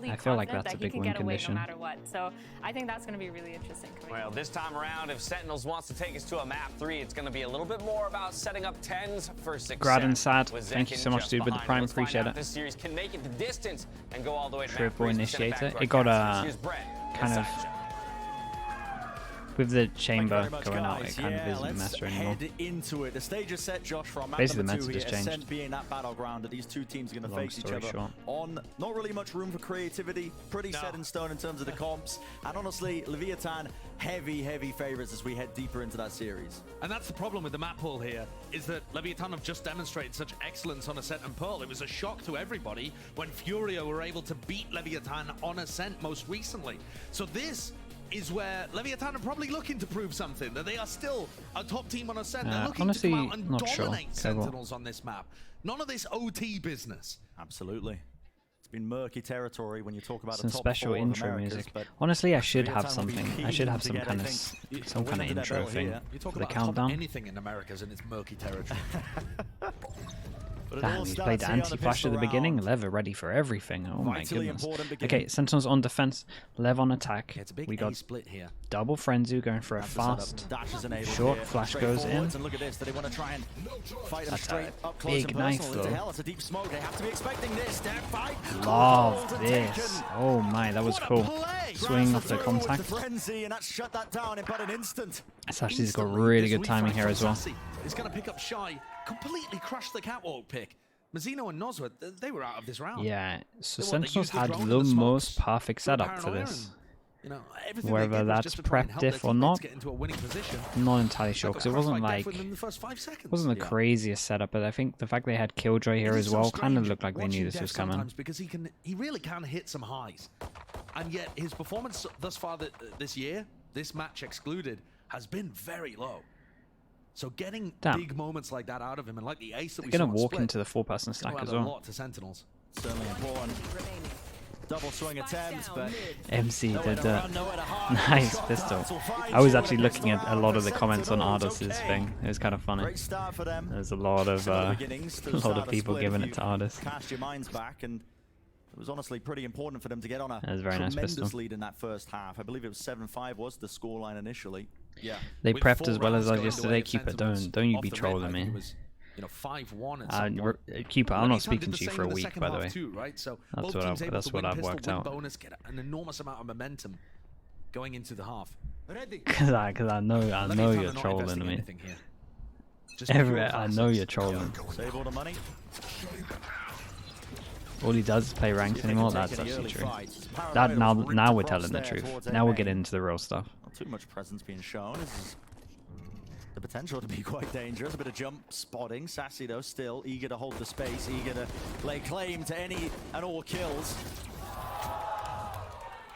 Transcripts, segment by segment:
really I feel like confident that's that a he big can win get away condition. no matter what. So I think that's going to be really interesting. Well, this time around, if Sentinels wants to take us to a map 3, it's going to be a little bit more about setting up 10s for success. Graden Sad, With thank you Zekin so much, just dude, with the behind him. Prime. Let's find Appreciate out if it. this series can make it the distance and go all the way to map Triple 3. So send it back Initiator. to It got our a Here's Brett kind and of Sasha. with the chamber much, going out, guys. it kind of isn't a let's mess anymore. head into it. The stage is set, Josh, from map Basically, number the 2 meta here. just changed. Ascent being that battleground that these two teams are going to Long face each story other short. on. Not really much room for creativity. Pretty set in stone in terms of the comps. And honestly, Leviathan, heavy favorites as we head deeper into that series. And that's the problem with the map pool here, is that Leviathan have just demonstrated such excellence on Ascent and Pearl. It was a shock to everybody when Furio were able to beat Leviathan on Ascent most recently. So this is where Leviathan are probably looking to prove something, that they are still a top team on Ascent. They're looking honestly, to come out and not sure. dominate Okay, well. Sentinels on this map. None of this OT business. Absolutely. It's been murky territory when you talk about Some the top special 4 of intro Americas, music. but Honestly, I should have Leviathan will be something. I should keen have to some get, kind I of think, some a kind of win under their intro belt thing here. You talk for the about top countdown. anything in Americas and it's murky territory. But it Damn, all he's starts played here on the anti-flash at the pistol beginning. round. Lev are ready for everything. Oh my Vitally goodness. important beginning. Okay, Sentinels on defense. Lev on attack. It's a big We got split here. double Frenzy going for a That's the setup. fast. Dash is enabled short here. flash Straight goes in. forwards, and look at this. Do they want to try and fight them That's straight a up close big and knife, personal into though. hell? It's a deep smoke. They have to be expecting this. Their fight. Love Gold this. taken. Oh my, that was What a cool. play! Swinging off the Through with contact. the frenzy, and that shut that down in about an instant. Sashi's got Instantly, really this good timing refract here from as well. Sassy is going to pick up Shy, completely crush the catwalk pick. Mazzino and Nozwa, they were out of this round. Yeah, so They Sentinels used the had drone and the the smokes most perfect for setup for paranoia this. and, you know, everything they Whether did was that's just to try and prep help their diff or teammates not, get into a winning position. I'm not entirely That sure got because it crushed wasn't by like death within the first 5 seconds. wasn't the Yeah. craziest setup, but I think the fact they had Killjoy here It as is so well kind of strange looked like they watching knew this Death was coming. sometimes because he really can hit some highs, and yet his performance thus far this year, this match excluded, has been very low. So getting Damn. big moments like that out of him, and like the ace that we They're saw gonna on walk Split, into the 4-person it's gonna stack add as a well. lot to Sentinels. Certainly important. Double swing attempts, but MC nowhere did to that. run, nowhere to hide. Nice Shot pistol. down till five. I was Two actually in the looking at a round lot for of the comments on Sentinels. Ardis's Okay. thing. It was kind of funny. Great start for them. There's a lot of Similar beginnings to the a lot start of people Split, giving if it to you Ardis. Cast your minds back, and it was honestly pretty important for them to get on a That was a very nice tremendous pistol. lead in that first half. I believe it was 7-5 was the scoreline initially. Yeah, They with prepped 4 as well as rounds us going yesterday. away at Keep it. Sentinels Don't you off be the rip, trolling I think me. it was, 5-1 at some point. Keeper, I'm not Leviathan speaking did to you the for a same in the week, second by the half way. too, right? So That's both what teams able that's to what win I've pistol, worked win out. bonus, get an enormous amount of momentum going into the half. Because I know Leviathan you're are not trolling investing me. anything here. Just pure I know assets. you're trolling. Save all the money. All he does is play ranked See if they anymore. can That's take any actually early true. fights. Paranoia That was now ripped we're across telling the there truth. towards Now we're A-main. getting into the real stuff. Not too much presence being shown. This is the potential to be quite dangerous. A bit of jump spotting. Sassy, though, still eager to hold the space, eager to lay claim to any and all kills.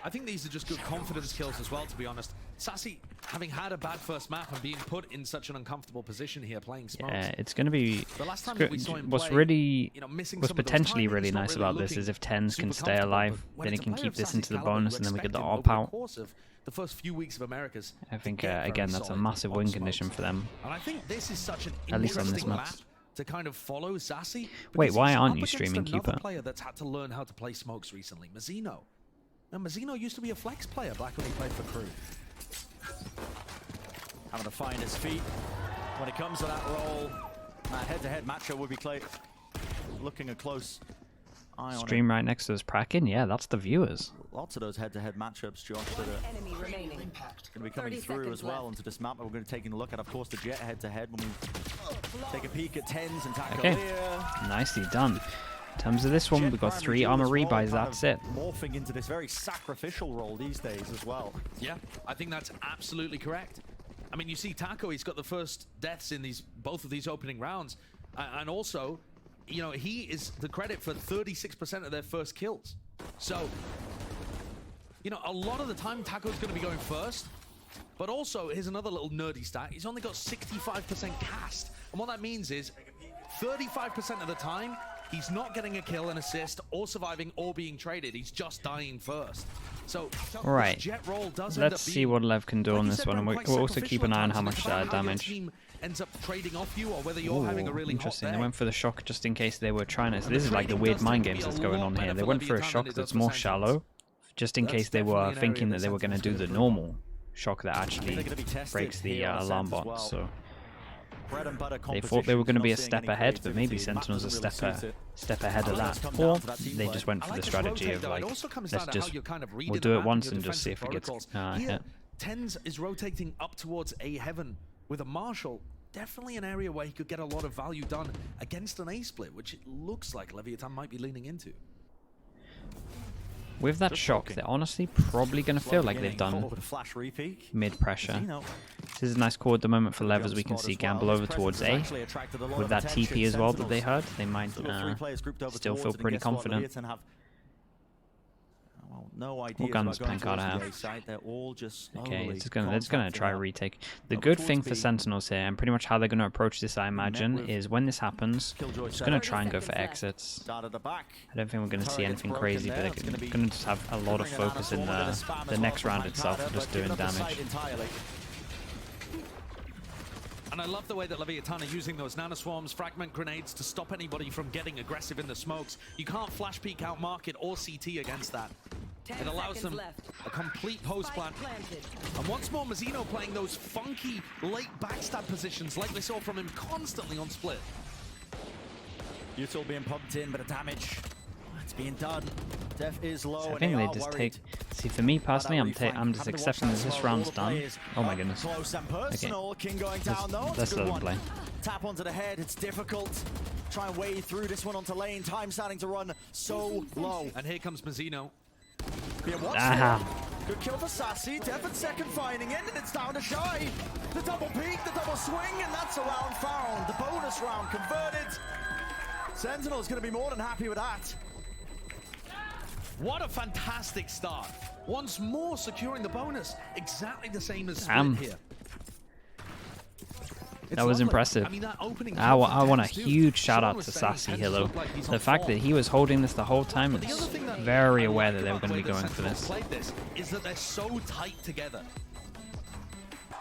I think these are just good confidence kills as well, to be honest. Sassy, having had a bad first map and being put in such an uncomfortable position here playing smokes. Yeah, it's going to be. The last time that we saw him What's play, really you know, missing what's some of those potentially timings, really he's not nice really about this looking is if 10s can super stay comfortable, alive, but when then he it's a can player keep of this Sassy's into the caliber, bonus, you and then we get expect the him AWP over the out. course of the first few weeks of Americas I think to get very again that's a solid massive on win smokes. condition for them. And I think this is such an At least on this interesting map. map to kind of follow Sassy. Wait, because why he's aren't up you against streaming another Keeper? player that's had to learn how to play smokes recently, Mazzino. Now, Mazzino used to be a flex player back when he played for Crew. Having to find his feet. When it comes to that role, that head-to-head matchup would be looking a close eye on Stream right next to us, Prakin. Yeah, that's the viewers. Lots of those head-to-head matchups, Josh, that are Enemy remaining. going to be coming 30 through seconds as well left. into this map. We're going to take a look at, of course, the Jet head-to-head when we take a peek at 10s and tackle Okay. here. Nicely done. In terms of this one, we've got 3 armor rebuys. That's it. Morphing into this very sacrificial role these days as well. Yeah, I think that's absolutely correct. I mean, you see Taco, he's got the first deaths in both of these opening rounds. And also, you know, he is the credit for 36% of their first kills. So, you know, a lot of the time Taco's going to be going first. But also, here's another little nerdy stat. He's only got 65% cast. And what that means is 35% of the time, he's not getting a kill, an assist, or surviving, or being traded. He's just dying first. So, Right. this jet roll does end up Let's see being, what Lev can do like on you this said, one, and quite we'll also keep an eye on sacrificial how at much times, and it's about how your damage team ends up trading off you or whether you're having a really hot interesting. day. They went for the shock just in case they were trying to. So And this the is like the trading weird does mind tend to games be that's a going lot on better here. They for went for a Leviathan shock than it that's does for more Sentinels. shallow, just in That's case they were definitely an thinking area that they the were going to do Sentinels the can improve on. normal shock that actually they're gonna be tested breaks the here on alarm Ascent as bot. well. So Bread and butter they thought they were going to competition, be you're a not step seeing any ahead, but maybe creativity. Map Sentinels a doesn't really suit it. step ahead of I like that, it's come or down to that team they play. just went I for like the this strategy rotate, of though. like, It also comes let's down to how just you're kind of we'll reading do the it map once your and just see if defensive it gets protocols. Here, hit. Tens is rotating up towards A heaven with a Marshal. Definitely an area where he could get a lot of value done against an A split, which it looks like Leviathan might be leaning into. With that Just shock, poking. they're honestly probably going to feel like they've Beginning, done forward, flash repeat. mid pressure. Casino. This is a nice call at the moment for Lev, as Jump we can spot see as well. gamble His over presence towards has A. actually attracted a lot With of that attention. TP as well that they Sentinels. heard, they might So the three players grouped over still towards feel it, and pretty guess what? confident. Leviathan have, well, no idea guns about going Pancada towards the have? A site. They're all just Okay, slowly they're just gonna contacting try out. retake. The Now, good towards thing for B, Sentinels here, and pretty much how they're gonna approach this, I imagine, with is when this happens, Killjoy just gonna setup. try and go for exits. Start at the back. I don't think we're gonna see Turret gets anything broken crazy, there. but It's gonna they're be gonna just have a lot of Triggering an focus in Anastorm, a bit of spam as the well next from round itself, Pancada, for just but doing giving up the damage. site entirely. And I love the way that Leviathan are using those nanoswarms, fragment grenades to stop anybody from getting aggressive in the smokes. You can't flash peek out market or CT against that. It allows them a complete post plant. And once more, Mazzino playing those funky late backstab positions like we saw from him constantly on split. Util being pumped in, but the damage, it's being done. Def is low, So I and think they they are just worried. take. See, for me personally, I'm About that I'm reflank. just Having to watch accepting that that this as well. round's All the done. players Oh my up goodness. Close and personal. King going down. No, it's Let's a good let them one. play. Tap onto the head. It's difficult. Try and wade through this one onto lane. Time starting to run so low. And here comes Mazzino. Being watched Aha. here. Good kill for Sassy. Def at second finding it, and it's down to Shy. The double peek, the double swing, and that's a round found. The bonus round converted. Sentinel's going to be more than happy with that. What a fantastic start. Once more securing the bonus. Exactly the same as split Damn. here. That was impressive. I mean, that opening I want a Tens too. huge shout out Sean to was saying Sassy Tens here, though. look like he's The on fact that form. he was holding this the whole time But the is other thing that very I aware like that they were about going to the be way going that for Sentinels this. played this is that they're so tight together.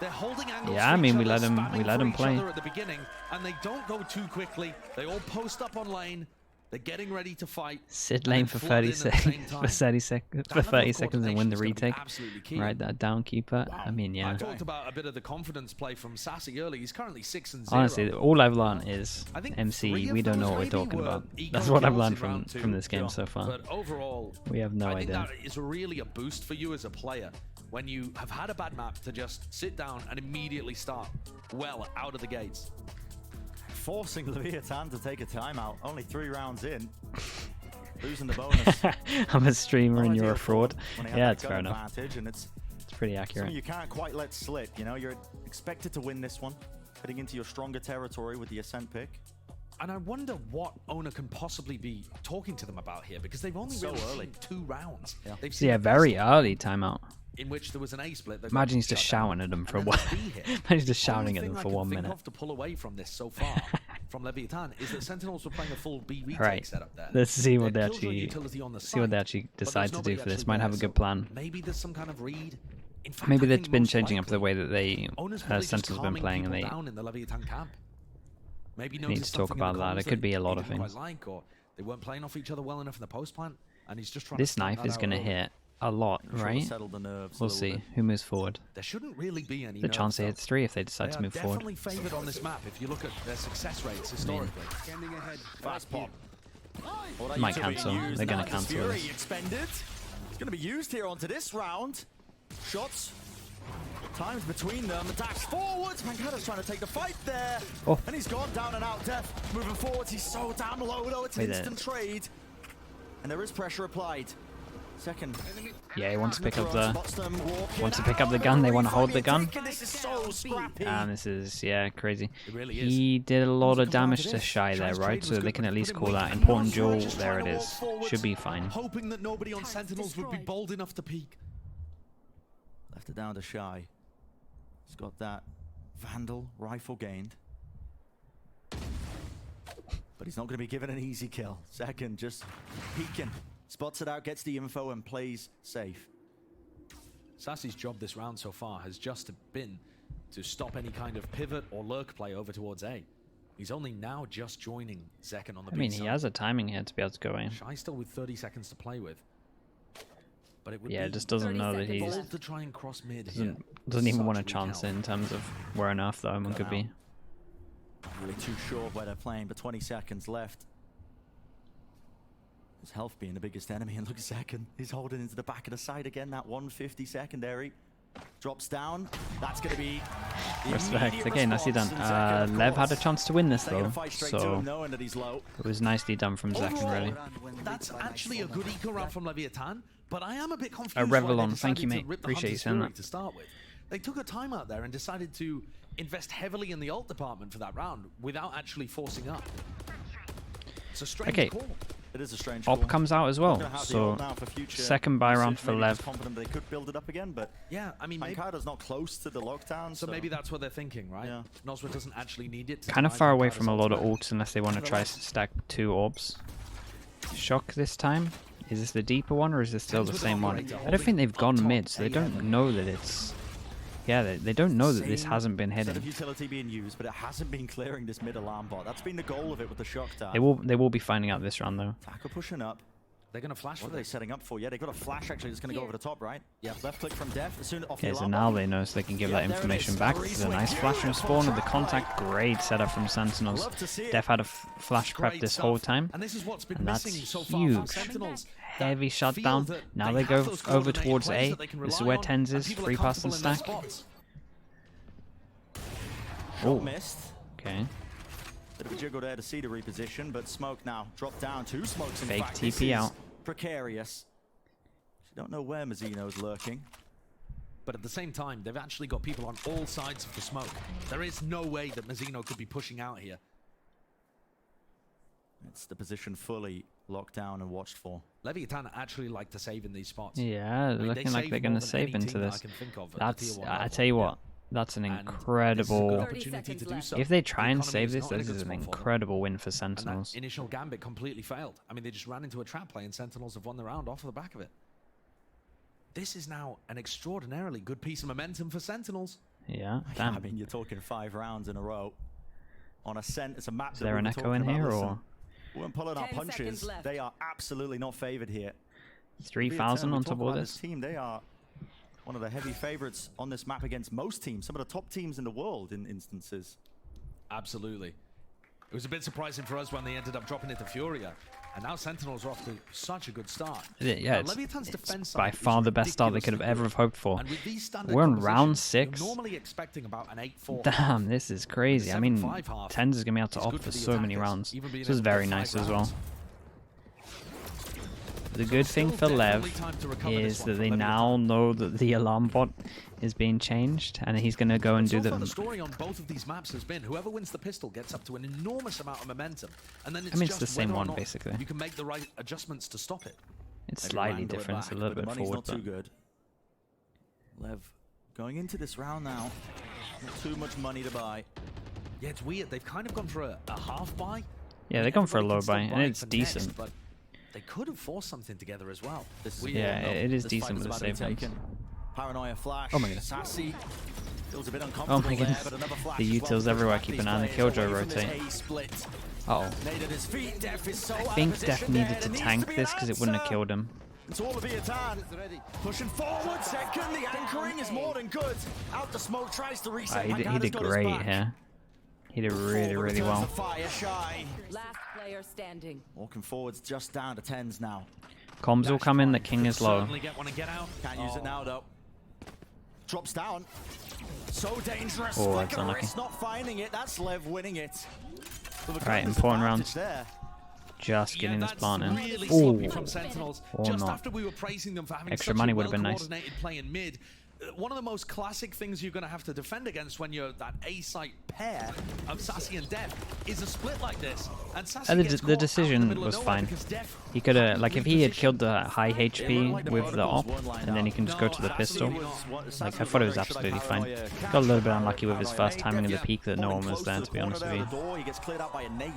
They're holding angles. Yeah, for I mean, each we other, let 'em spamming for play. each other at the beginning, and they don't go too quickly. They all post up on lane. They're getting ready to fight. Sit and lane then for flood 30 in at the seconds, same for time. 30 seconds, That for level 30 of seconds and win the coordination is gonna be retake. absolutely key. Right, that down keeper. I mean, I yeah. talked about a bit of the confidence play from Sassy early. He's currently 6-0. Honestly, all I've learned is I think MC. three of We don't know those what we're maybe talking were about. eco That's what I've kills learned in round from two. this game so far. But overall, We have no I think idea. that is really a boost for you as a player when you have had a bad map to just sit down and immediately start well out of the gates. Forcing Leviathan to take a timeout. Only 3 rounds in. Losing the bonus. I'm a streamer and Not you're a ideal for fraud. them when they have Yeah, that it's gun fair enough. advantage, and it's It's pretty something accurate. you can't quite let slip. You know, you're expected to win this one, heading into your stronger territory with the Ascent pick. And I wonder what owner can possibly be talking to them about here, because they've only So really early. seen 2 rounds. Yeah. They've So seen yeah, the very first early timeout. in which there was an A split. that Imagine got he's just shut down. shouting at them for a And while. then B hit. Imagine he's just Only shouting at them thing for I can 1 think minute. of to pull away from this so far from Leviathan is that Sentinels were playing a full B retake Right. setup there. Let's see what they Their Killjoy actually utility on the see what they side, actually but there's decide to nobody do for this. actually Might have a there, good so plan. Maybe there's some kind of read. In fact, Maybe I they've think been most changing up the likely, way that they owners really just Sentinel's been calming playing, and people they down in the Leviathan camp. Maybe need noticed to talk something in the about that. It comms could be a he lot of didn't quite things. like, or they weren't playing off each other well enough in the post plant, and he's just trying This to sort knife that is out going to early. hit a lot, I'm sure right? it'll settle the nerves a We'll little see bit. who moves forward. There shouldn't really be any The nerves, chance they though. hit 3 if they decide They to are move forward. definitely favored on this map if you look at their success rates historically. Fast pop. Well, that Might used to be cancel. used, They're now gonna it's cancel Fury this. expended. It's going to be used here onto this round. Shots. Times between them. The dash forwards. Mancada's trying to take the fight there. Oh. And he's gone down and out. Def moving forwards. He's so damn low though. It's an Wait there. instant trade. And there is pressure applied. Second. Yeah, he wants to pick up Throws, the spots them, walking wants to pick out. up the gun. They want to hold the Refrag gun. taken. This is so scrappy. And this is, yeah, crazy. It really is. He did a lot of Come down damage to to this. Shy there, Shy's right? trade So was they good, can but at put least him call weak. that And important Marshall jewel. just There trying it to walk is. forwards, Should be fine. Hoping that nobody on Sentinels would be bold enough to peek. Left it down to Shy. He's got that Vandal rifle gained. But he's not going to be given an easy kill. Second, just peeking. Spots it out, gets the info, and plays safe. Sassy's job this round so far has just been to stop any kind of pivot or lurk play over towards A. He's only now just joining Zekken on the I mean, B he side. has a timing here to be able to go in. Shy still with 30 seconds to play with. But it would Yeah, be just doesn't know that he's bold to try and cross mid here. doesn't even Such want a weak chance health. in terms of where on earth the Omen could be. Not really too sure where they're playing, but 20 seconds left. His health being the biggest enemy, and look at Zekken. He's holding into the back of the side again. That 150 secondary drops down. That's going to be the Respect. immediate Okay, nicely done. response, and Zekken, of Lev had a course, chance to win this taking a though, fight straight to so him, knowing that he's low. it was nicely done from Zekken, really. That's actually a good eco round from Leviathan, but I am a bit confused. Revellon, why they thank you, decided to mate. rip the Appreciate you Hunter's saying Fury that. To start with, they took a timeout there and decided to invest heavily in the ult department for that round without actually forcing up. It's a strange Okay. call. It is a strange Op call. comes out as We're well, gonna have the so ult now for future second buy round usage. for Maybe Lev. just confident they could build it up again, but Yeah, I mean, maybe, Mankaido's not close to the lockdown, so maybe that's what they're thinking, right? Yeah. Nozra doesn't actually need it. to Kind of deny far away Mankaido's from a lot of ultimate. ults unless they want to try to stack 2 orbs. Shock this time? Is this the deeper one or is this still the same one? I don't think they've gone mid, so they don't know that it's... Yeah, they don't know that this Same hasn't been set of hidden. utility being used, but it hasn't been clearing this mid alarm bot. That's been the goal of it with the shock tag. They will be finding out this round though. Taco pushing up. They're going to flash What for are they this. setting up for? Yeah, they've got a flash actually that's going to go over the top, right? Yeah, left click from Def. As soon off Yeah, the so alarm now bot. they know so they can give Yeah, that there it information is. back. This is a nice flash from spawn with the contact. Great setup from Sentinels. Love to see it. Def had a flash prep Great this stuff. whole time. And this is what's been And that's missing so far huge. from Sentinels. Heavy That shutdown. feel that Now they have go those over coordinated towards plays A. that they can This is rely where on, Tens and is. people are Free pass and comfortable in their stack. spots. Oh, Missed. okay. Bit of a jiggle there to see the reposition, but smoke now dropped down. 2 smokes in Fake fact. This TP is out. precarious. You don't know where Mazzino's lurking. But at the same time, they've actually got people on all sides of the smoke. There is no way that Mazzino could be pushing out here. It's the position fully locked down and watched for. Leviathan actually like to save in these spots. Yeah, I mean, they looking like save they're more going to than save any into team that I this. can think of at the That's, tier 1 I level. tell you Yeah. what, that's an And this is a good incredible... opportunity to do so. If they try The and economy save is this, not in a this good is an spot for them. incredible win for And Sentinels. that initial gambit completely failed. I mean, they just ran into a trap play and Sentinels have won the round off the back of it. This is now an extraordinarily good piece of momentum for Sentinels. Yeah, I damn. mean, you're talking 5 rounds in a row. On Ascent, it's a map Is that there we an were echo talking in about. here Listen, or we weren't pulling our 10 punches. seconds left. They are absolutely not favored here. 3,000 We on talk top of about this? team, they are one of the heavy favorites on this map against most teams, some of the top teams in the world in instances. Absolutely. It was a bit surprising for us when they ended up dropping it to Furia. And now Sentinels are off to such a good start. Yeah, it's Leviathan's defense by side far is the best start they could have ridiculously ever have hoped for. And with these standard We're on round compositions, 6. you're normally expecting about an 8-4. Damn, this is crazy. I mean, 7-5 half Tens is going to be able to is opt good for for the so many attackers, rounds. even being This is able to very get 5 nice as well. rounds. The good thing for Still Lev definitely time to recover this is one that for they Leviathan. now know that the alarm bot is being changed, and he's going to go and do So far, the... the story on both of these maps has been whoever wins the pistol gets up to an enormous amount of momentum, and then it's I mean, it's just the same whether or one, not basically. You can make the right adjustments to stop it. It's Maybe slightly wrangle it different, back, a little but the bit money's forward, not too but... good. Lev going into this round now. Not too much money to buy. Yeah, it's weird. They've kind of gone for a half buy. Yeah, they've gone for a Everybody low can still buy, and buy it's for decent. next, but they could have forced something together as well. This is Yeah, it is this decent fight with is the about to be save hands. taken. Paranoia flash. Oh my goodness. Sassy feels a bit uncomfortable Oh my there, goodness. but another flash The as well utils to everywhere. push Keep back an eye on the these killjoy players away from this rotate. A split. Uh-oh. Nade at his feet. Def is so I out of think position Def there. needed to There tank needs to be an this because it wouldn't have answer. killed him. It's all Leviathan. Pushing forward. Second, the anchoring is more than good. Out the smoke, tries to reset. He Mankaido's did got his great back. here. He did really, Forward really returns well. the fire, Shy. Last player standing. Walking forwards just down to 10s now. Comms will come in, the king is low. Certainly get one and get out. Can't use it now though. Drops down. So dangerous. Oh, Flick that's of unlucky. wrist, not finding it. That's Lev winning it. So the Right, Gunners important advantage rounds. there. Just getting yeah, this that's plant in. really sloppy from Ooh. Sentinels. Or Just not. after we were praising them for having Extra such money a would have been nice. well-coordinated play in mid, one of the most classic things you're going to have to defend against when you're that A-site pair of Sassy and Def is a split like this. And Sassy And gets the caught out in decision middle of was nowhere fine. because Def He could have, hadn't like, if he had repositioned. killed the high It looked HP like the with the protocols op, weren't lined and then he up. can just go to the No, pistol. absolutely Like, I thought it was absolutely fine. Got a little bit unlucky with his first timing of the peak that no one was there, to be honest with you. He gets cleared out by a nade.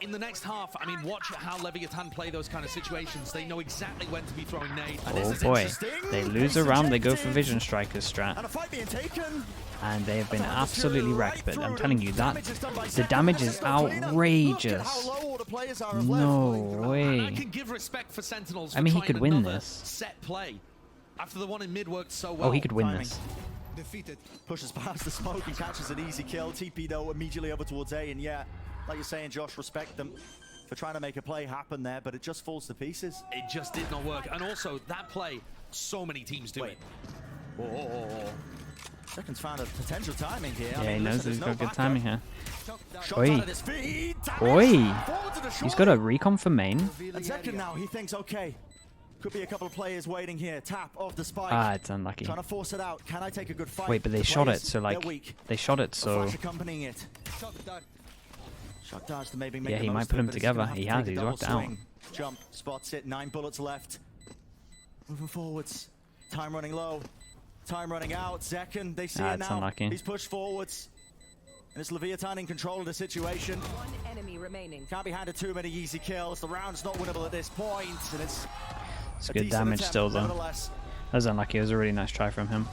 in the next half, I mean, watch how Leviathan play those kind of situations. They know exactly when to be throwing nades. Oh boy, they lose a round, they go for Vision Striker's strat. And a fight being taken. And they have been absolutely wrecked, but I'm telling you that the damage is outrageous. No way. I can give respect for Sentinels. I mean, he for could trying win another this. set play after the one in mid worked so well. Oh, he could win Timing. this. Defeated. Pushes past the smoke and catches an easy kill. TP though immediately over towards A, and yeah, like you're saying, Josh, respect them for trying to make a play happen there, but it just falls to pieces. It just did not work. And also, that play, so many teams do it. Second's found a potential timing here. Yeah, he knows he's got good timing here. Shots Oi. out of his feet. Oi! Forward to the He's got a recon for main. And second now, he thinks, okay, could be a couple of players waiting here. Tap of the spike. Ah, it's unlucky. Trying to force it out. Can I take a good fight? Wait, but they The shot it, players, so like they're weak. they shot it, A so flash accompanying it. Shot dodge to maybe make yeah, the he most might of put it, them but he's together. gonna have He to has. take a He's double rocked out. swing. Jump, spots it. 9 bullets left. Moving forwards. Time running low. Time running out. Zekken, they see Ah, it it's now. unlucky. He's pushed forwards. And it's Leviathan in control of the situation. One enemy remaining. Can't be handed too many easy kills. The round's not winnable at this point, and it's It's a good decent damage attempt, still though. nevertheless. That was unlucky. It was a really nice try from him.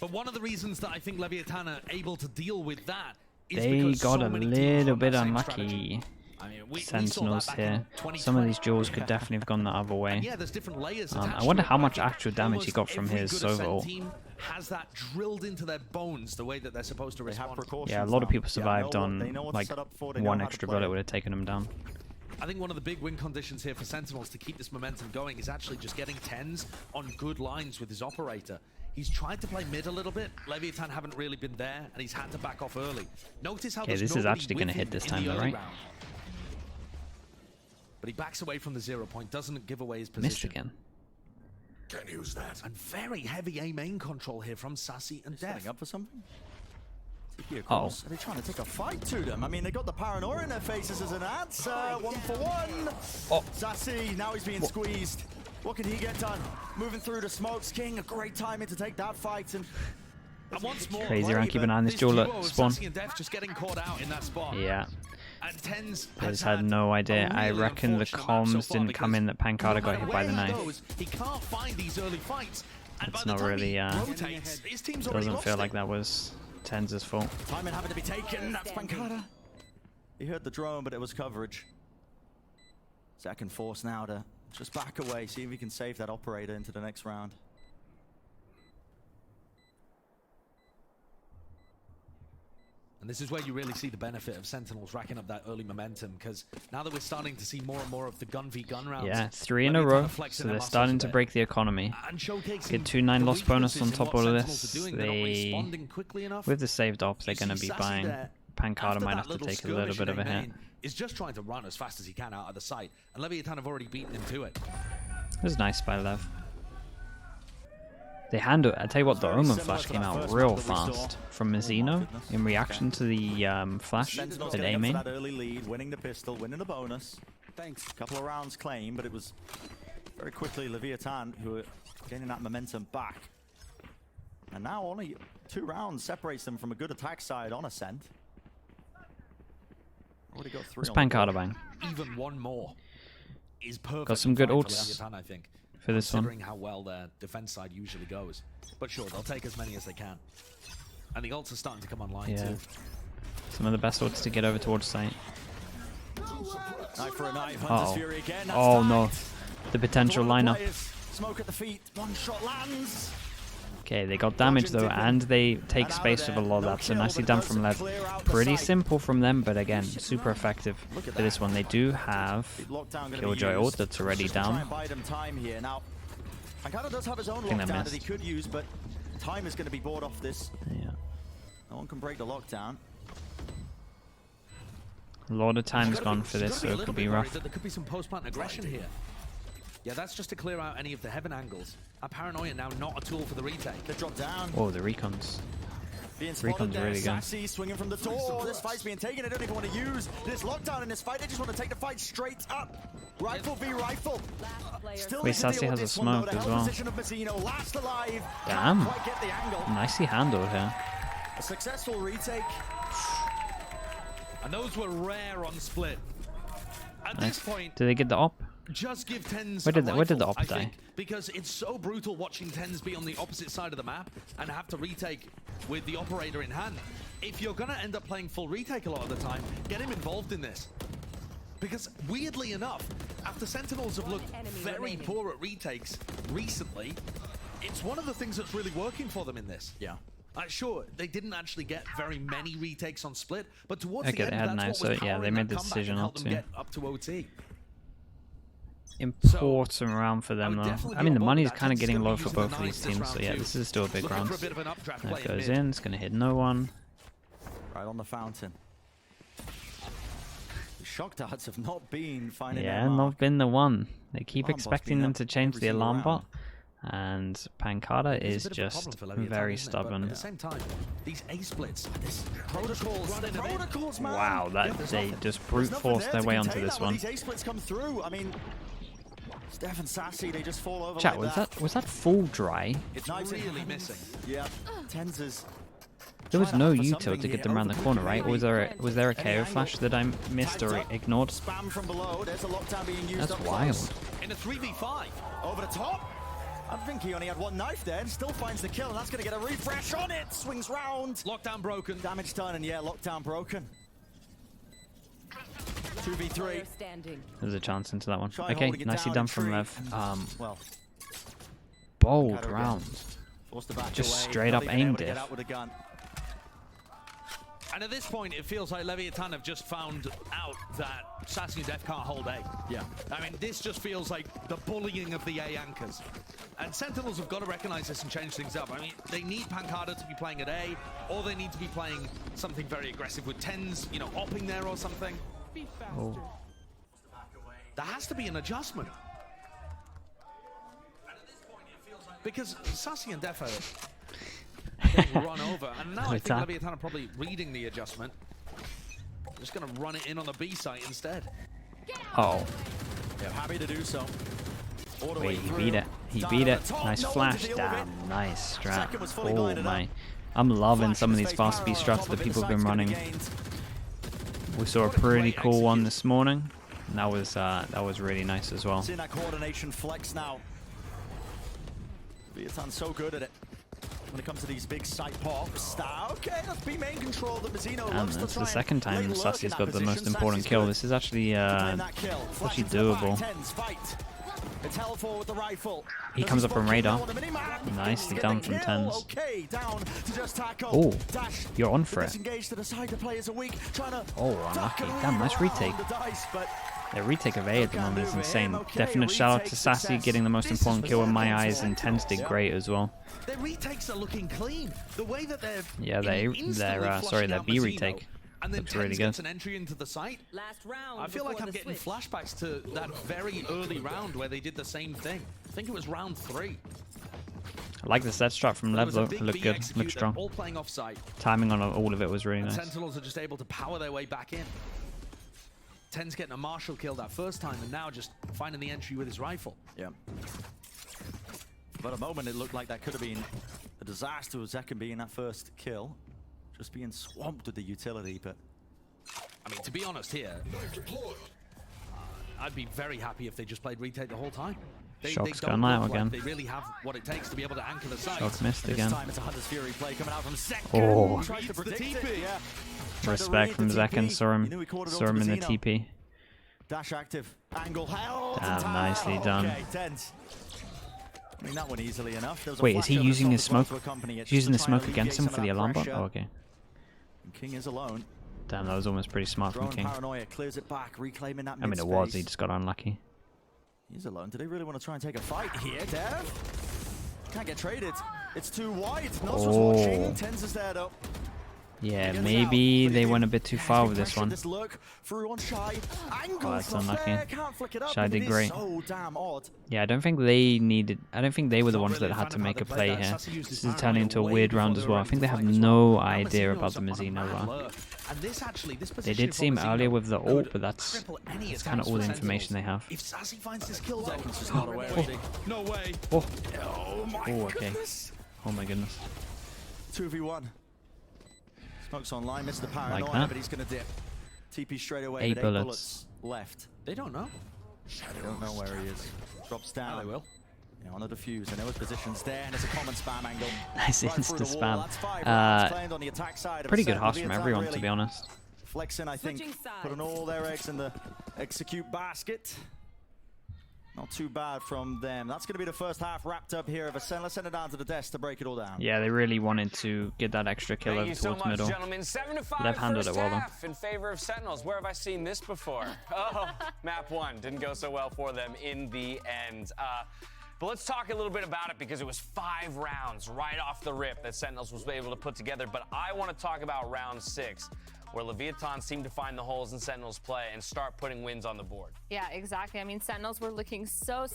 But one of the reasons that I think Leviathan are able to deal with that is They because got so a many teams little run bit that same unlucky. strategy. I mean, we saw that Sentinels back here. in Some of 2020. these duels could definitely have gone the other way. Yeah, there's different layers I attached wonder to it, how but much I think actual damage he got from almost his every good solo Ascent ult. team has that drilled into their bones the way that they're supposed to They have respond. precautions Yeah, a lot of now. people Yeah, survived they on know what to like set up for, they know one how to extra play bullet it. would have taken him down. I think one of the big win conditions here for Sentinels to keep this momentum going is actually just getting 10s on good lines with his operator. He's tried to play mid a little bit. Leviathan haven't really been there, and he's had to back off early. Notice how Okay, there's this is nobody actually with gonna him hit this in time the though, early right? round. But he backs away from the 0 point, doesn't give away his position. Missed again. Can use that. And very heavy A main control here from Sassy and Setting Def. up for something? TP across. Are they trying to take a fight to them? I mean, they got the paranoia in their faces as an answer. 1 for 1. Oh. Sassy, now he's being squeezed. What can he get done? Moving through the smokes. King, a great timing to take that fight. And once more, Crazy around keeping an eye on this this duel duo at of spawn. Sassy and Def just getting caught out in that spot. Yeah. And Tens I has just had no idea. I really reckon the unfortunate map so comms far didn't come in that Pancada no got matter hit by the where he knife. goes, he can't find these early fights. And It's by the not time really, he rotates, his team's already Doesn't lost feel it. like that was Tenz's fault. timing having to be taken. That's Pancada. He heard the drone, but it was coverage. Second force now to just back away, see if he can save that operator into the next round. And this is where you really see the benefit of Sentinels racking up that early momentum, because now that we're starting to see more and more of the gun v gun rounds. Yeah, 3 in a Leviathan row, are flexing so their they're muscles starting a to bit. break the economy. And showcasing Get 2 9 the loss bonus on weaknesses in top what of all of Sentinels this. are doing. They're not responding quickly enough. With the saved ops, they're You going to see be Sassy buying. there, Pancada after might that have to little take a little skirmish bit in of a A hit. main, is just trying to run as fast as he can out of the sight. And Leviathan have already beaten him to it. It was nice by Lev. They handled. I tell you what, the Omen flash came out real fast from Mizzino in reaction to the flash Sentinels at getting up aiming. for that early lead, winning the pistol, winning the bonus. Thanks. A couple of rounds claimed, but it was very quickly Leviathan who were gaining that momentum back. And now only 2 rounds separates them from a good attack side on Ascent. Already got 3 It's on the Pancada board. bang Even one more is perfect. Got some good for ults Leviathan, I think, for this one. considering how well their defense side usually goes. But sure, they'll take as many as they can. And the ults are starting to come online Yeah. too. Some of the best odds to get over towards site. Knife for a knife, Uh Hunter's oh. Fury again. That's Oh no. tagged. The potential All the lineup. players, smoke at the feet, 1 shot lands. Okay, they got damage though, and they take space with a lot of that, so nicely done from Lev. Pretty simple from them, but again, super effective for this one. They do have Lockdown gonna be Killjoy used. ult that's already Just to try down. and buy them time here. Now, Pancada does have his own think they lockdown that he missed. could use, but time is going to be bought off this. Yeah. No one can break the lockdown. A lot of time's gone for You've this, gotta so a it could little be bit worried rough. that there could be some post-plant aggression here. Yeah, that's just to clear out any of the heaven angles. Our paranoia now not a tool for the retake. They drop down. Oh, the recons. Being spotted Recon's there. really good. Sassy swinging from the door. This fight's being taken. They don't even want to use this lockdown in this fight. They just want to take the fight straight up. Rifle v rifle. Last player Still Wait, need to deal Sassy with has a this one, though. smoke The as held well. position of Mizzino, last alive. Damn. Can't quite get the angle. Nicely handled here. A successful retake. And those were rare on split. At Nice. this point, Do they get the op? just give Tens Where did a the rifle, op I die? think, because it's so brutal watching Tens be on the opposite side of the map and have to retake with the operator in hand. If you're going to end up playing full retake a lot of the time, get him involved in this. Because weirdly enough, after Sentinels have looked very poor at retakes recently, it's one of the things that's really working for them in this. Yeah. Sure, they didn't actually get very many retakes on split, but towards Okay, the they end, had that's no, what was so, yeah, they powering made that the comeback decision and not helped them to. get up to OT. Important round for them I would though. definitely I be mean, on the board money's with that. kind of Tens getting gonna low be for using the both of these knives this teams, round so yeah, too. this is still a big Looking round. for a bit of an updraft That play in goes mid. in, it's going to hit no one. Right on the fountain. The shock darts have not been finding Yeah, their mark. not been the one. They keep Alarm bot's expecting been them up to change every the single alarm round. bot, and Pancada It's is a bit of a problem just for Leviathan, very isn't it? But stubborn. at the same time, these A splits, Protocols, running the them in. protocols, man. Wow, that There's they nothing- just there's brute nothing forced there their to way onto contain this that when one. These A splits come through. I mean, Steph and Sassy, they just fall over Chat, like was that full dry? it's Nice and really hands. missing. Yeah, Tens is There was trying to no hunt for util something to get here. them around the corner, right? Or was there a KO angle. flash that I missed or Tagged up. ignored? Spam from below. There's a lockdown being used That's up wild. close. In a 3v5, Over the top. I think he only had one knife there and still finds the kill, and that's going to get a refresh on it. Swings round. lockdown broken. Damage done, and yeah, lockdown broken. 2v3. Player standing. There's a chance into that one. Try Okay, holding it nicely down done in from tree. Lev. Well, Bold Shadow round. forced to back Just away, straight not up even able aimed to get it. out with a gun. And at this point, it feels like Leviathan have just found out that Sassy and Def can't hold A. Yeah. I mean, this just feels like the bullying of the A anchors. And Sentinels have got to recognize this and change things up. I mean, they need Pancada to be playing at A, or they need to be playing something very aggressive with Tens, you know, opping there or something. Oh. There has to be an adjustment. Because Sassy and Def are getting run over. And now I think Tap. Leviathan are probably reading the adjustment. Just going to run it in on the B site instead. Oh, Yeah, happy to do so. All the wait, way he through. beat it. He Down beat at it. the top, Nice no one flash. to deal with Damn, it. nice strat. Second was fully Oh blinded up. my. I'm loving Flash some of his these face fast speed parallel on strats top that of it. people The have been sight's gonna running. be gained. We saw a What a pretty great cool one execute. this morning. And that was really nice as well. Seeing that coordination flex now. Leviathan's so good at it. When it comes to these big site pops, okay, that's B main control that Mazzino And loves to it's try the second and lay time lurk in Sassy's that got the most position. important Sassy's kill. good This is actually to claim that kill. Flash actually into the back, doable. Tens, fight. It's held forward with the rifle. He Does comes he up on spot radar. kill on the minimap? Nicely Get done the from kill. Tens. Okay, down to just Taco. Oh, Dash. you're on for it. Disengaged to the side, the players are weak. Trying to Oh, duck unlucky. and Damn, weave nice around retake. the dice, but Their retake of A at the Can't moment is move it. insane. Okay, Definite shout out retake to Sassy success. getting the most This important is kill in my phenomenal. eyes, and Tens did great as well. Their retakes are looking clean. The way that they're Yeah, their B retake and then looks really Tens good. gets an entry into the site. Last round. I feel like before I'm the getting switch. flashbacks to that very early round where they did the same thing. I think it was round 3. I like the set strat from There Lev, was a look big good, B execute, look they're strong. all playing off site. Timing on all of it was really And nice. Sentinels are just able to power their way back in. Ten's getting a martial kill that first time, and now just finding the entry with his rifle. yeah. For a moment, it looked like that could have been a disaster with Zekken being that first kill. Just being swamped with the utility, but I mean, to be honest here, I'd be very happy if they just played retake the whole time. Shock's don't gone out look like again. They really have what it takes to be able to anchor the site. Shock missed this again. time it's a Hunter's Fury play coming out from Zekken. Oh. Tries to Reads the predict TP. it, yeah. Tried to Respect read from the Zekken. TP. Saw He knew he caught it him in the onto Mazzino. TP. Dash active. Angle held. Damn, and tap. nicely done. Okay, Tens. I mean, that one easily enough. There was a Wait, is flash he over the using top his as well smoke? to accompany it, He's just using to the try and smoke against alleviate him for the some of alarm that bot? pressure. Oh, okay. And King is alone. Damn, that was almost pretty smart from Drone King. paranoia clears it back, reclaiming that I mean, mid it was. He space. just got unlucky. He's alone. Do they really want to try and take a fight here, Dev? Can't get traded. It's too wide. Nostra's Oh. watching. Tens is there though. Yeah, Gets maybe out, but they he went a didn't- bit too Yeah, he's far been with this pressured. one. This look through on Shy. Angle that's from unlucky. there. Can't flick it up. Shy but did it is great. So damn odd. Yeah, I don't think they needed. I don't think they were the Not ones really that a had fan to of how make they a played play that. here. Sassy used his This is paranoia turning into a way weird before round they as were well. I ready think to they have fight as no well. Now idea Mazzino's about the on a Mazzino mad run. lure. And this actually, this They position did for seem Mazzino earlier with the could ult, but that's cripple any that's kind of attempts all the for information they Sentinels. have. If Sassy finds this kill though, Zekken's just not aware, is he? no way. Oh, Oh my oh, okay. goodness. Oh my goodness. 2v1. Smoke's online, missed the paranoia, that. but he's gonna dip. TP straight away. 8 with 8 bullets. bullets left. They don't know. They don't know where he is. Drops down. Now they will. Yeah, on the defuse. I know his position's there, and it's a common spam angle. Nice Right through insta the wall. spam. That's 5 rounds claimed on the attack side of Pretty good Ascent. host from Leviathan everyone, to really be honest. flexing, I think, Switching sides. putting all their eggs in the execute basket. Not too bad from them. That's going to be the first half wrapped up here of Ascent. Let's send it down to the desk to break it all down. Yeah, they really wanted to get that extra kill Thank over you so towards much, middle. gentlemen. 7-5 They've handled first it well, though. half in favor of Sentinels. Where have I seen this before? Oh, map 1 didn't go so well for them in the end. But let's talk a little bit about it because it was 5 rounds right off the rip that Sentinels was able to put together. But I want to talk about round 6, where Leviathan seemed to find the holes in Sentinels' play and start putting wins on the board. Yeah, exactly. I mean, Sentinels were looking so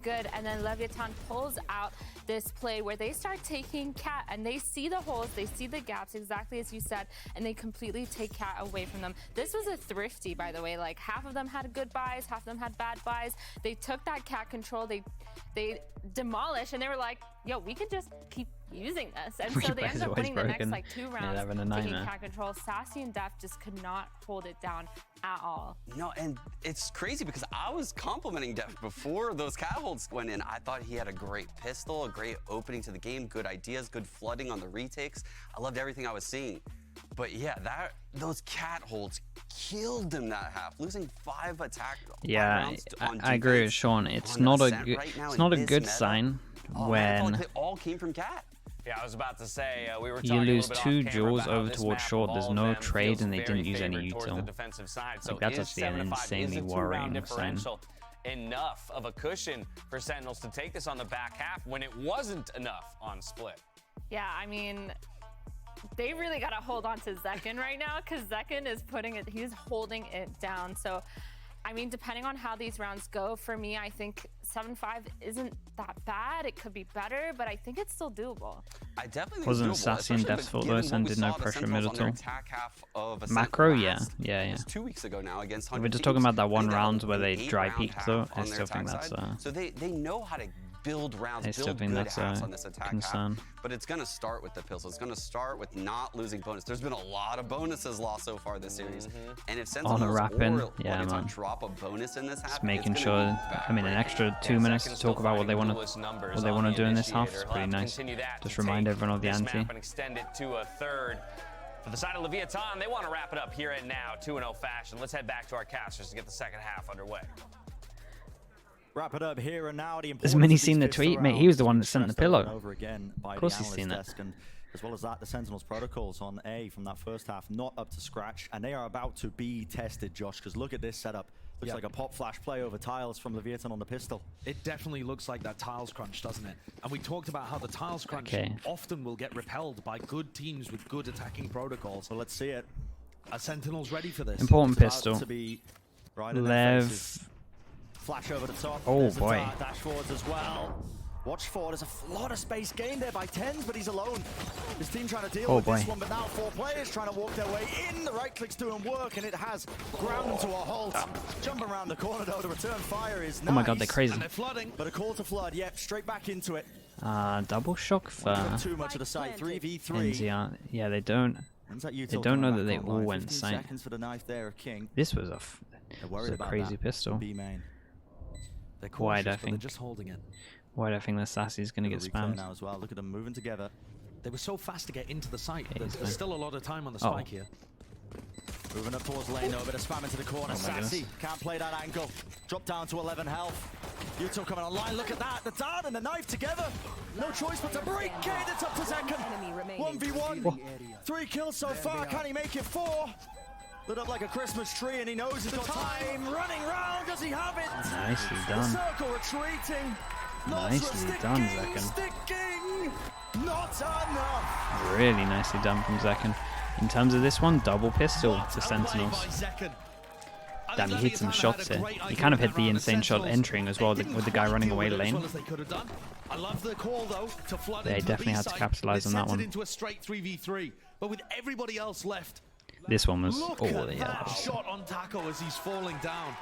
good, and then Leviathan pulls out this play where they start taking Cat, and they see the holes, they see the gaps, exactly as you said, and they completely take Cat away from them. This was a thrifty, by the way. Like, half of them had good buys, half of them had bad buys. They took that Cat control, they demolished, and they were like, yo, we could just keep using this. And so they Replay's ended up always winning the next broken. like 2 Yeah, rounds, having a taking nightmare. Cat control. Sassy and Def just could not hold it down at all. No, and it's crazy because I was complimenting Def before those cat holds went in. I thought he had a great pistol, a great opening to the game, good ideas, good flooding on the retakes. I loved everything I was seeing. But yeah, those cat holds killed him that half, losing 5 attack. Yeah, rounds on I agree with defense Sean. It's on not a Ascent good, right now it's in not a this good meta. sign Oh, man, I felt when like they all came from cat. Yeah, I was about to say, we were you talking lose a little 2 bit off camera jewels about how over this towards map short. of There's all of no them trade, feels and they didn't very use any favored towards the util. defensive side. So that's is actually an 7-5, insanely is a 2-round worrying sign. differential enough of a cushion for Sentinels to take this on the back half when it wasn't enough on split? Yeah, I mean, they really got to hold on to Zekin right now because Zekin is he's holding it down. So, I mean, depending on how these rounds go, for me, I think 7-5 isn't that bad. It could be better, but I think it's still doable. I definitely think Wasn't it's doable, Sassy and especially Def's fault, given though. what Ascent we did no saw the pressure Sentinels mid on at their all. attack half of Ascent Macro, last- yeah. It was 2 weeks ago now against If we're 100 just talking about that teams. one They got round where an they 8 dry round peaked, half though, on I their still think attack that's side. So they know how to build rounds, I still build think good that's halves a on this attack concern. half. But it's going to start with the pistol. It's going to start with not losing bonus. There's been a lot of bonuses lost so far this series. And if Sentinels wrapping, or yeah, Leviathan man. drop a bonus in this half, Just making it's sure, gonna be I mean, an backbreaking. extra 2 minutes to talk about what they want to do in this half is pretty nice. Just remind everyone of the ante. And extend it to a third. For the side of Leviathan, they want to wrap it up here and now, 2-0 fashion. Let's head back to our casters to get the second half underway. Wrap it up here and now. Has Minnie seen the tweet? Mate, he was the one that sent the pillow. Of course he's seen it. And as well as that, the Sentinels protocols on A from that first half, not up to scratch. And they are about to be tested, Josh, because look at this setup. Looks like a pop flash play over tiles from Leviathan on the pistol. It definitely looks like that tiles crunch, doesn't it? And we talked about how the tiles crunch often will get repelled by good teams with good attacking protocols. So let's see it. Are Sentinels ready for this? Important It's about pistol. to be right in their faces. Lev. Flash over the top. Oh, There's the boy. dash forwards as well. Watch forward. There's a lot of space gained there by Tens, but he's alone. His team trying to deal with this one, but now 4 players trying to walk their way in. The right click's doing work, and it has ground them to a halt. Jumping around the corner, though, the return fire is nice. Oh my god, they're crazy. And they're flooding. But a call to flood, yep, straight back into it. Double shock for Too much of the site, 3v3. NZR. Yeah, they don't. They don't know that they all went sight. Seconds for the knife there of King. This was They're worried about crazy that. pistol. B main. They're Wide, cautious, I but they're think. just holding it. Why do I think the Sassy's going to get Reclaim spammed? now as well. Look at them moving together. They were so fast to get into the site. Yeah, he's There's fine. still a lot of time on the spike here. Moving up towards lane, though, a bit of spam into the corner. Oh my Sassy goodness. can't play that angle. Drop down to 11 health. Yuto coming online. Look at that. The dart and the knife together. No choice but to break it. It's up to second. Enemy remaining. 1v1. 3 kills so far. Can he make it 4? Lit up like a Christmas tree, and he knows he's got time. Running round. Does he have it? Nicely The done. circle retreating. Nicely done, Zekin. Sticking. Not enough. Really nicely done from Zekin. In terms of this one, double pistol What to a play Sentinels. by Zekin. I Damn, think he hit some Leviathan shots had a here. great He idea kind of with hit that the round. insane shot Sentinels, entering as well they with didn't the guy quite running deal away with it as lane. well as they could have done. I love the call though to flood They into definitely the had to B-side. capitalise They on that sent one. it into a straight 3v3, but with everybody else left. This one was... Look Oh, at yeah. that shot on Taco as he's falling down.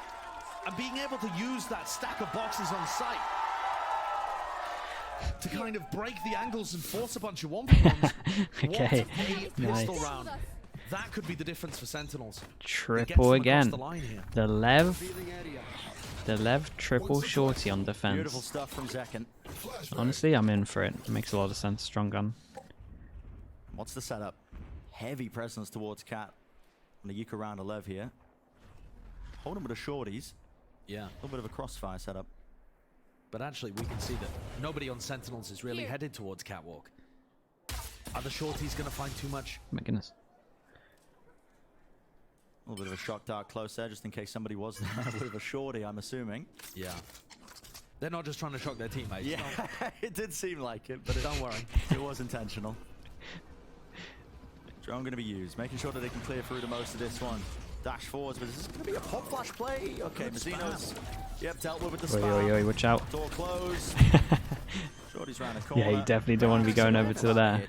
And being able to use that stack of boxes on site to kind of break the angles and force a bunch of 1v1s. Okay, What a pistol nice. round. That could be the difference for Sentinels. It gets Triple them across again. the line here. The Lev triple shorty on Beautiful defense. stuff from Zekken. Honestly, I'm in for it. It makes a lot of sense. Strong gun. What's the setup? Heavy presence towards Cat. And the Yuka round 11 here. Holding with the shorties. Yeah. A little bit of a crossfire setup. But actually, we can see that nobody on Sentinels is really headed towards Catwalk. Are the shorties going to find too much? Oh my goodness. A little bit of a shock dart close there, just in case somebody was there with a shorty, I'm assuming. Yeah. They're not just trying to shock their teammates. Yeah, it did seem like it, but Don't worry. it was intentional. Drone going to be used, making sure that they can clear through to most of this one. Dash forwards, but is this going to be a pop flash play? Okay, Mazzino's dealt with the spam. Oi, watch out. Door closed. Shorty's round the corner. Yeah, you definitely don't want to be going over to there.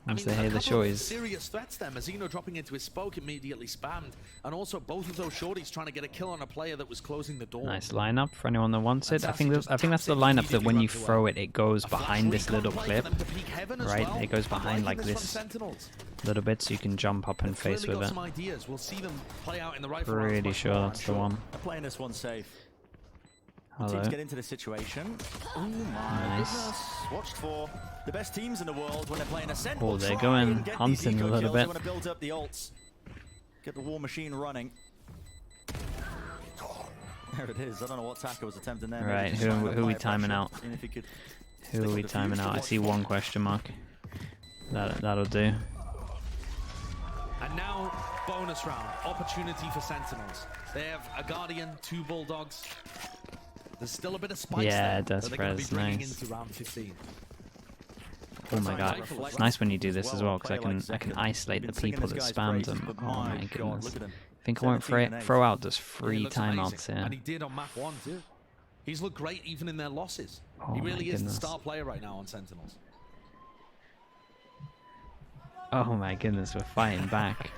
I Once mean, they hear the a couple of shorties. serious threats there. Mazzino dropping into his spoke immediately spammed. And also both of those shorties trying to get a kill on a player that was closing the door. Nice lineup for anyone that wants it. I think just that's taps the it lineup that immediately when you right away. throw it, it goes A flash behind this recon little play for clip, them to peek heaven as right? well. It goes I'm behind liking like from this Sentinels. little bit, so you can jump up and They've face clearly with got it. some ideas. We'll see them play out in the rifle rounds Pretty much sure more, that's I'm the one. They're playing this one safe. Hello. Teams get into this situation. Oh my Nice. goodness. Watched for the best teams in the world when they're playing Ascent. Oh, will they're try going and get these hunting eco a little kills. bit. They want to build up the ults. Get the war machine running. There it is. I don't know what Taka was attempting there. Maybe Right, just who trying to are we apply timing pressure, out? seeing if he could Who stick are with we the timing fuse to out? I watch see for. one question mark. That'll do. And now, bonus round. Opportunity for Sentinels. They have a Guardian, 2 Bulldogs. There's still a bit of spice Yeah, there that they're going to be Desprez, bringing nice. into round 15. Oh my god, it's nice when you do this as well, because I can isolate the Been singing people this that guy's spammed praises, them. but Oh my God, goodness. look at him. I think I won't 17 and throw 8. out just He 3 looks timeouts amazing, here. And he did on map 1 too. He's looked great even in their losses. Oh He my really is the goodness. star player right now on Sentinels. Oh my goodness, we're fighting back.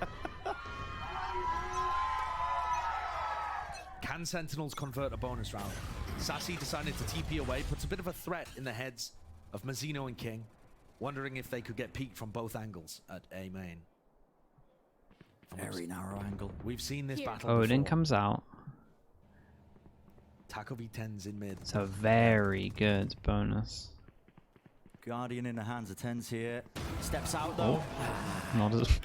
Can Sentinels convert a bonus round? Sassy decided to TP away, puts a bit of a threat in the heads of Mazzino and King, wondering if they could get peeked from both angles at A main. Very narrow angle. We've seen this battle Odin before. comes out. Taco V10's in mid. It's a very good bonus. Guardian in the hands of Tens here. Steps out though. Not as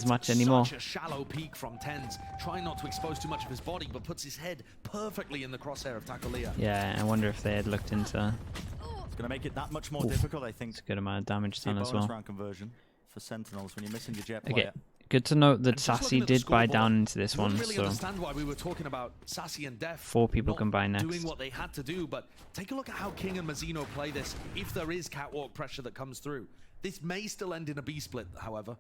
It's much anymore. Such a shallow peek from Tens, trying not to expose too much of his body, but puts his head perfectly in the crosshair of Takolia. Yeah, I wonder if they had looked into It's going to make it that much more Oof. difficult, I think. it's a good amount of damage See a done as bonus well. round conversion for Sentinels when you're missing your jet Okay, player. good to note that And just looking Sassy at the did buy scoreboard, down into this you one, wouldn't really so understand why we were talking about Sassy and Def 4 people not can buy next. doing what they had to do, but take a look at how King and Mazzino play this if there is catwalk pressure that comes through. This may still end in a B split, however.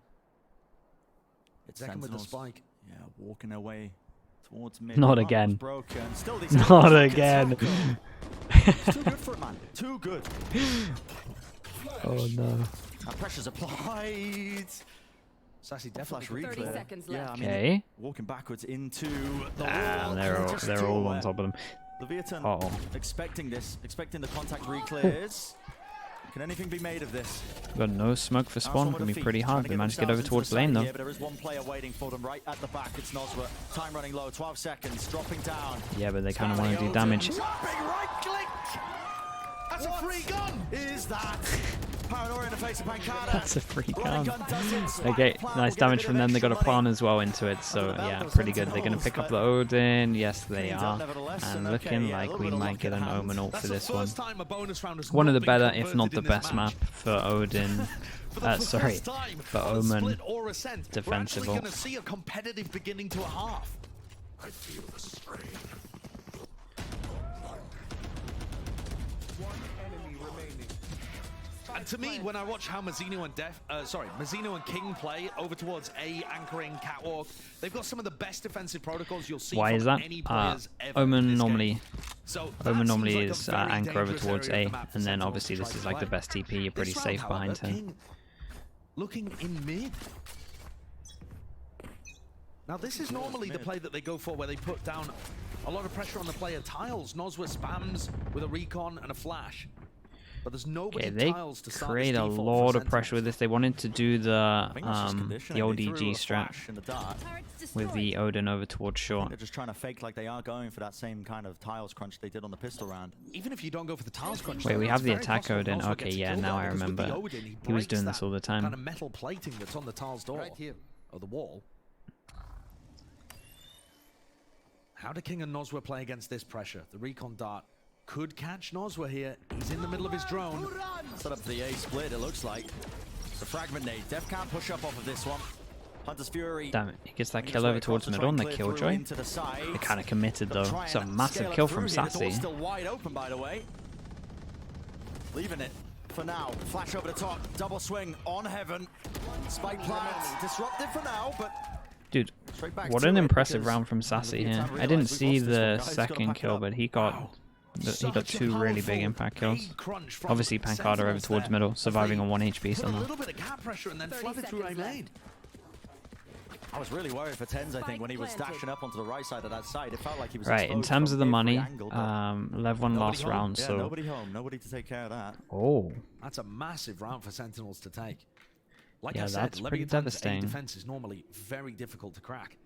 It's Zekken with the Sentinels. spike. Yeah, walking their way towards mid. Not Armor's again. Broken. Still these Not angles look again. so good. It's too good for it, man. Too good. Oh no. And pressure's applied. Sassy Flash definitely. 30 replay. seconds Yeah, left. I mean, Okay. walking backwards into the Ah, wall. Just they're too all aware. on top of them. Leviathan Uh-oh. expecting this, expecting the contact re-clears. Can anything be made of this? Got no smoke for spawn, Arsenal can with be a feed, pretty trying hard. to They get managed to get over themselves towards into the lane side though. here, but there is one player waiting for them right at the back. It's Nosra. Time running low, 12 seconds, dropping down. Yeah, but they kind of want to do Odin. damage. Big right click! That's a free gun! Is that? Paranoia in the face of Pancada. That's a free Running gun. gun does it. Swag Okay, plan nice will get a damage bit from of them. They got a extra plan money. as well into it, so Under the yeah, belt, pretty good. They're going to Sentinels, pick up the but Odin. Yes, they cleans up are. nevertheless, And and looking okay, yeah, a like little we bit of might luck get at an hand. Omen ult That's for the this one. first time a bonus round has One of not the been better, if converted not the in this best match. map for Odin. For the Sorry, first time for on a Omen. split or Ascent, we're actually Defensible. going to see a competitive beginning to a half. I feel the strain. And to me, when I watch how Mazzino and King play over towards A, anchoring catwalk, they've got some of the best defensive protocols you'll see Why from is that? any players ever in Omen this normally game. So that Omen seems normally like a is very anchor over dangerous towards area A, of the map for and then Sentinels obviously to this try is to like the play. best TP. You're pretty This round, safe however, behind him. King looking in mid. Now this is normally the play that they go for, where they put down a lot of pressure on the player tiles. Noswa spams with a recon and a flash. but there's nobody Okay, they tiles to start create this a default for lot of Sentinels. pressure with this. They wanted to do the I think that's just conditioning. They threw ODG a strat flash in the dart. with the Odin over towards short. They're just trying to fake like they are going for that same kind of tiles crunch they did on the pistol round. Even if you don't go for the tiles crunch, Wait, though, we it's have the very attack possible Odin. Nosworth Okay, gets yeah, killed now there, I because with the remember. Odin, He was breaks doing this that all the time. kind of metal plating that's on the tiles door, or the wall. How do King and Nosworth play against this pressure? The recon dart could catch Nosworth here. He's in the middle of his drone. Set up for the A split, it looks like. It's a fragment nade. Def can't push up off of this one. Hunter's Fury. Damn it, he gets that Makes kill his way over across towards to middle try on and the clear through Killjoy. into the side. They kind of committed Gotta though. try It's a and massive scale kill it from through here. The door's Sassy. still wide open, by the way. Leaving it for now. Flash over the top. Double swing on Heaven. Spike plant. Disrupted for now, but Dude, straight back what to an it impressive because round from Sassy Leviathan here. I realised didn't we've see lost this one, the guys. Gotta second pack it kill, up. but he got two really big impact kills. Obviously, Pancada over towards middle, surviving on 1 HP Put a somehow. little bit of cap pressure and then flooded through A main. I was really worried for Tens, I think, when he was dashing up onto the right side of that side. It felt like he was Right, in exposed terms from of the every money, angle, but Lev won nobody last home. round, Yeah, so... nobody home. Nobody to take care of that. Oh, That's a massive round for Sentinels to take. Like Yeah, I said, that's pretty Leviathan's devastating. defense is normally very difficult to crack.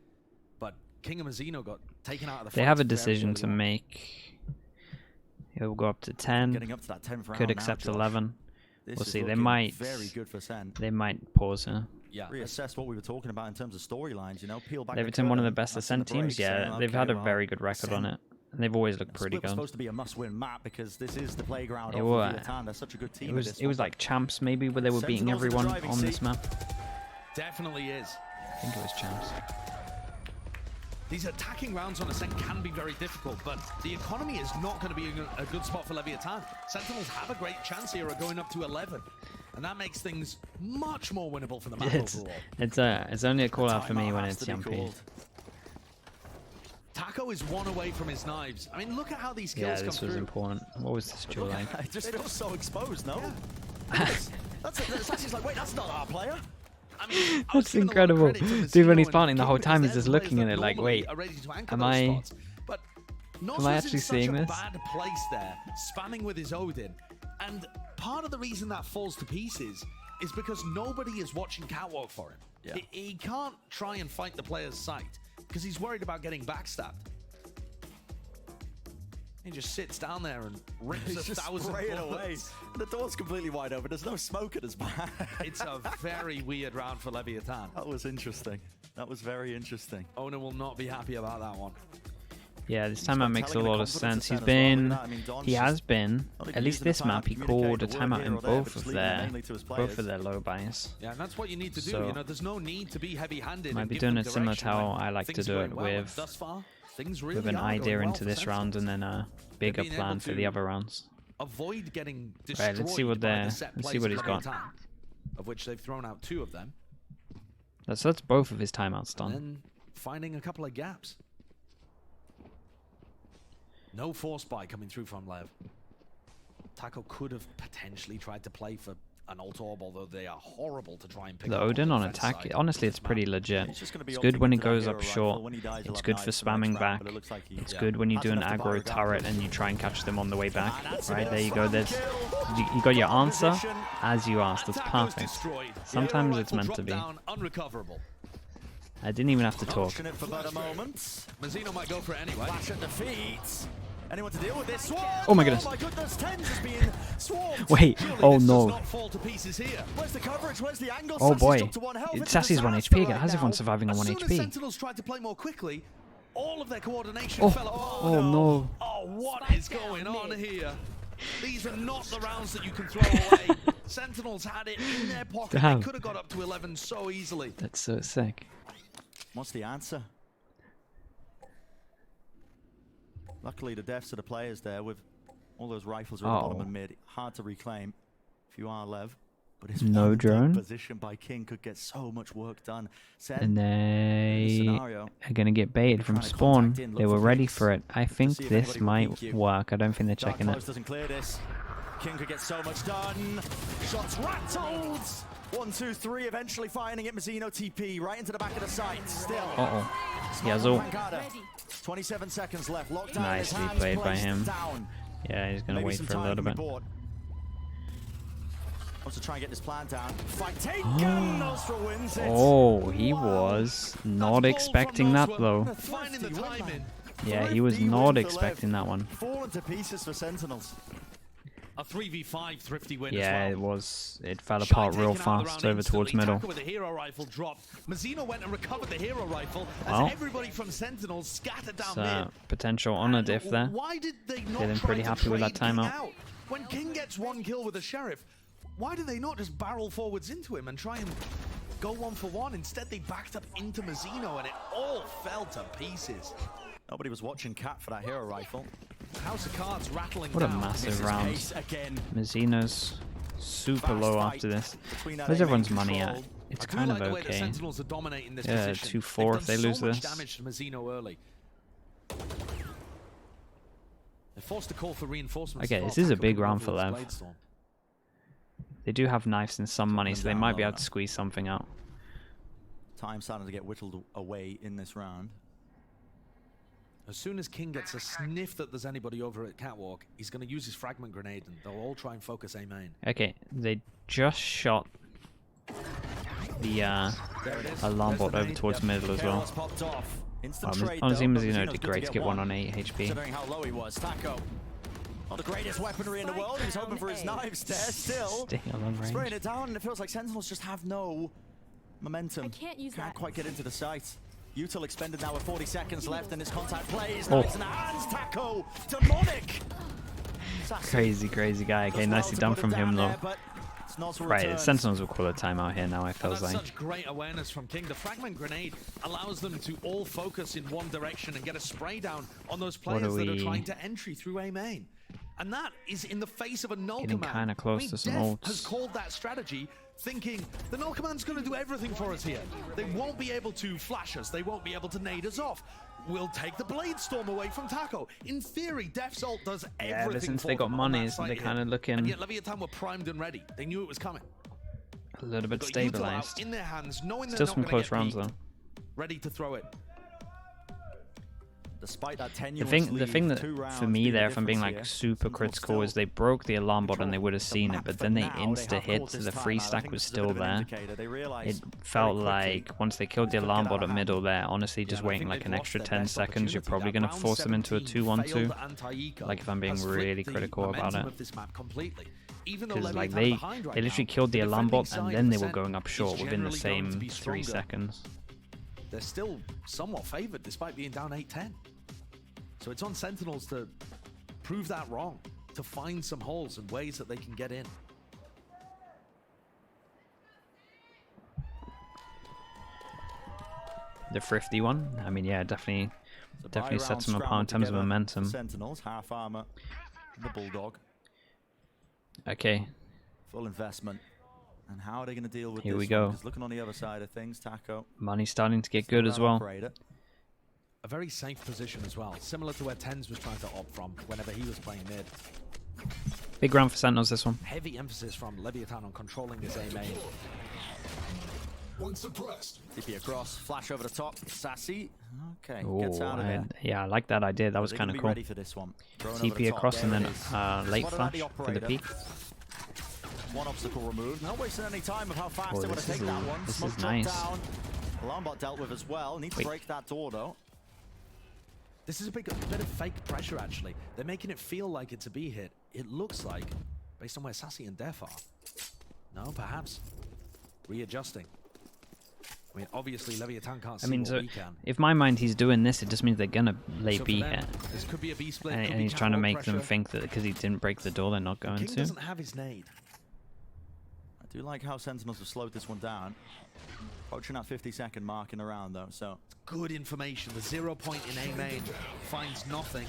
But King and Mazzino got taken out of the they fight have a very decision early to on. make. He'll go up to 10. Getting up to that 10th round Could now, accept Josh. 11. This We'll is see. They looking might. very good for Sen. They might pause here. Yeah, Reassess what we were talking about in terms of storylines, you know, peel back Leviathan, one of the curtain, best that's in the Ascent teams. break, Yeah, saying, they've okay, had a well, very good record on Ascent- it. And they've always looked the pretty split was good. supposed to be a must-win map because this is the playground It of were- Leviathan. They're such a good team. It at was this it was one. like champs maybe, where they were beating Sentinels in the everyone driving on this seat. map. definitely is. I think it was champs. These attacking rounds on Ascent can be very difficult, but the economy is not going to be a good spot for Leviathan. Sentinels have a great chance here of going up to 11, and that makes things much more winnable for the map overall. It's only a call out for me Timeout when has it's to be Yampi. called. Taco is one away from his knives. I mean, look at how these kills Yeah, come this was through. important. What was this duel like? It just feels so exposed, no? That's actually like, wait, that's not our player. I mean, I was That's giving a lot of incredible. credit to Dude, when Mazzino he's and planting the King whole because time, he's they're just the looking players at it that like, normally wait, are ready to anchor am those I- spots. But am I Nosworth's actually in such seeing a this? bad place there, spamming with his Odin. And part of the reason that falls to pieces is because nobody is watching Catwalk for him. Yeah. He can't try and fight the player's sight because he's worried about getting backstabbed. He just sits down there and rips He's a just thousand spraying away. bullets. The door's completely wide open. There's no smoke at his back. It's a very weird round for Leviathan. That was interesting. That was very interesting. Owner will not be happy about that one. Yeah, this He's got timeout makes a telling lot the of confidence sense. of He's Sen as well. Look been, at that. I mean, Don's he just has been, not even at least using the this timeout map, to he communicate called a a word timeout here in or there, but both just of leaving it their, mainly to his both players. of their low bias. Yeah, and that's what you need to do. So- You know, there's no need to be heavy-handed. Might and be give doing them it similar to direction how when I like to things do are it going well, and with- thus far, things really With an are idea going well into for this round Sentinels. and then a bigger being able plan for to- the other rounds. Avoid getting destroyed Right, let's see what by they're- the set let's see plays what of he's got. Leviathan, of which they've thrown out 2 of them, That's both of his timeouts and done. then finding a couple of gaps. No force buy coming through from Lev. Taco could have potentially tried to play for an alt orb, although they are horrible to try and pick The up Odin on defense attack, side honestly, of it's this pretty map. legit. He's just gonna be It's good opting when he into that goes hero up rifle. short. When he dies, he'll It's have good for knives for the next spamming round, back. but it looks like he- It's Yeah. good when you Has do an enough to borrow aggro down. turret and you try and catch them on the way back. That's a Right, bit there of you go. spam There's, kill. you got your Top answer position. as you asked. That's Taco's perfect. destroyed. Sometimes Hero it's rifle meant to dropped be. down, unrecoverable. I didn't even have to talk. Pushing it for but a moment. Mazzino might go for it anyway. Flash at the feet. Anyone to deal with this? Swarm! Oh my goodness. Oh my goodness, Tens is being swarmed. Wait, Surely oh this does no. not fall to pieces here. Where's the coverage? Where's the angle? Oh Sassy's boy. dropped to 1 health. It's a Sassy's 1 disaster HP again. right How's everyone now. surviving on As 1 soon as HP? Sentinels tried to play more quickly, all of their coordination Oh, fell apart. oh no. Oh, what is going on here? These are not the rounds that you can throw away. Sentinels had it in their pocket. Damn. They could have got up to 11 so easily. That's so sick. What's the answer? Luckily, the deaths of the players there with all those rifles are at the bottom Oh. and mid. Hard to reclaim if you are Lev. But his No one deep drone. position by King could get so much work done. Sen, And they scenario. are going to get baited from Trying to spawn. contact in, look They were for ready peaks for it. I think see if this anybody will might peek you. work. I don't think they're Dark checking it. Close doesn't clear this. King could get so much done. Shots rattled. 1, 2, 3. Eventually finding it. Mazzino TP right into the back of the site. Still. Uh-oh. He has Smart ult. Pancada. 27 seconds left. Lockdown in his Nicely hands, played by placed him. down. Yeah, he's going to Maybe wait some for a time little can be bit. bought. Wants to try and get this plan down. Fight taken. Nostra wins it. Oh, he was not expecting that though. Finding the time in. Yeah, he was not expecting that one. Fallen to pieces for Sentinels. A 3v5 thrifty win Yeah, as it well. was. It fell Shy apart real taken out of the fast round over towards instantly. middle. Taco with the hero rifle dropped. Mazzino went and recovered the hero rifle as Well, everybody from Sentinels scattered down It's mid. potential on a diff there. Why did they not Feeling try pretty to happy with that trade King timeout. out? When King gets one kill with a sheriff, why do they not just barrel forwards into him and try and go 1-for-1? Instead, they backed up into Mazzino and it all fell to pieces. Nobody was watching Cat for that hero rifle. House of Cards rattling What a down. massive round. Pace again. Mazzino's super Fast low fight after this. between that Where's aiming everyone's money at? control. It's I do kind like of the way that okay. Sentinels are dominating this Yeah, position. 2-4 if they They've lose done so this. much damage to Mazzino early. They're forced to call for reinforcements. Okay, as well. this is a Taco big coming round over for with Lev. Bladestorm. They do have knives and some money, so they down might be low able to now. squeeze something out. Time starting to get whittled away in this round. As soon as King gets a sniff that there's anybody over at Catwalk, he's going to use his fragment grenade and they'll all try and focus A main. Okay, they just shot the alarm bot over towards middle as well. Careless popped off. Instant trade, Honestly, though, but Mazzino Mazzino's did good great to get one on 8 HP. Considering how low he was. Taco. Not the greatest weaponry in the world. He was hoping for his knives there. Still Staying a long spraying range. it down, and it feels like Sentinels just have no momentum. I can't use that. quite get into the site. Util expended now with 40 seconds left, and his contact plays. Oh. Now it's in the hands. Taco. Demonic. Crazy, crazy guy. Okay, Does well nicely to done put from down him though. there, but it's not Right, returns. Sentinels will call a timeout here now, I And feels that's like. such great awareness from King. The fragment grenade allows them to all focus in one direction and get a spray down on those What players are that are we- trying to entry through A main. And that is in the face of a null Getting command. kinda close to some Def ults. has called that strategy, thinking the null command's going to do everything for us here. They won't be able to flash us. They won't be able to nade us off. We'll take the blade storm away from Taco. In theory, Def's ult does everything ever since for they got them on money, that isn't site they here. kinda looking- And yet Leviathan were primed and ready. They knew it was coming. A little bit Got Util out stabilized. in their hands, knowing Still they're some not close gonna rounds get though. peeked, ready to throw it. Despite that The tenuous thing lead, that 2 rounds for me being the there, if I'm being difference like here, super Sentinels critical, still is they broke the alarm bot and they control would have the seen it, map, but then they now they insta have hit, caught so this the time free out. I stack think was this is a bit still of an there. indicator. They realized It very felt quickly like once they killed the could alarm get bot out at of middle hand. there, honestly just Yeah, and I waiting think like they've an lost extra their 10 best seconds, you're opportunity. probably That going to round force them into a 17 2-1-2. failed anti-eco Like if I'm being has really flipped the critical about momentum it. of this map completely. Even though Because like Leviathan are they behind right literally now, killed the alarm defending bot and side then of they were Ascent going up is short within the generally going to same be 3 stronger. seconds. They're still somewhat favored despite being down 8-10. So it's on Sentinels to prove that wrong, to find some holes and ways that they can get in. The thrifty one, I mean, yeah, definitely So definitely buy sets round them apart in terms of together, momentum. Sentinels, half armor, the Bulldog, Okay, full investment. And how are they going to deal with Here this we one? go. 'Cause looking on the other side of things, Taco. money's starting to get good as well. Operator. A very safe position as well, similar to where Tens was trying to opt from whenever he was playing mid. Big round for Sentinels this one. Heavy emphasis from Leviathan on controlling this A main. One suppressed. TP across, flash over the top. Sassy. Okay, Oh, gets out of there. yeah, I like that idea. That was They're kind gonna of be cool. ready for this one. Thrown over TP the top. across and There then it is. late Spotted out flash for the operator. peak. One obstacle removed. Not wasting any time of how fast Oh, they want this to is take that a- one. this Smoke is drop nice. down. Alarm bot dealt with as well. Need to Wait. break that door though. This is a bit of fake pressure, actually. They're making it feel like it's a B hit. It looks like, based on where Sassy and Def are. No, perhaps. Readjusting. I mean, obviously, Leviathan can't see I mean, what so we can. if my mind he's doing this, it just means they're gonna lay So for B them, here, this could be a B split. and could be he's trying to catwalk make them pressure. think that because he didn't break the door, they're not going King to. doesn't have his nade. I do like how Sentinels have slowed this one down. Approaching that 50-second mark in the round though, so Good information. The 0 point in A main finds nothing.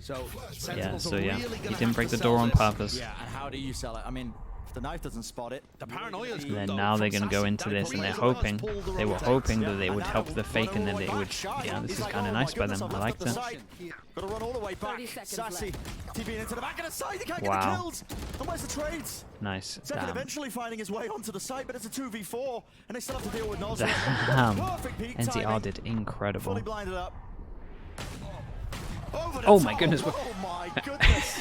So Sentinels so are yeah, really he gonna didn't have break to the door sell on this. purpose. yeah. And how do you sell it? I mean, if the knife doesn't spot it, The paranoia's good, Then though, now they're from going to go Sassy. into this, and they're David hoping, pulled the they were rotates. hoping that Yeah, they and would now help the run fake, all and the then way they would, back. Shy. yeah, this He's is like, kind of oh my nice by goodness, them. I've I left liked the it. site. Gotta run all the way back. 30 seconds Sassy, TPing into the back of the side. He can't get Wow. the kills. And where's the trades? Nice. Second Damn. eventually finding his way onto the site, but it's a 2v4, and they still have to deal with Nosra. Damn. Perfect peak NCR timing. did incredible. Fully blinded up. Over the Oh my top. goodness. Oh my goodness.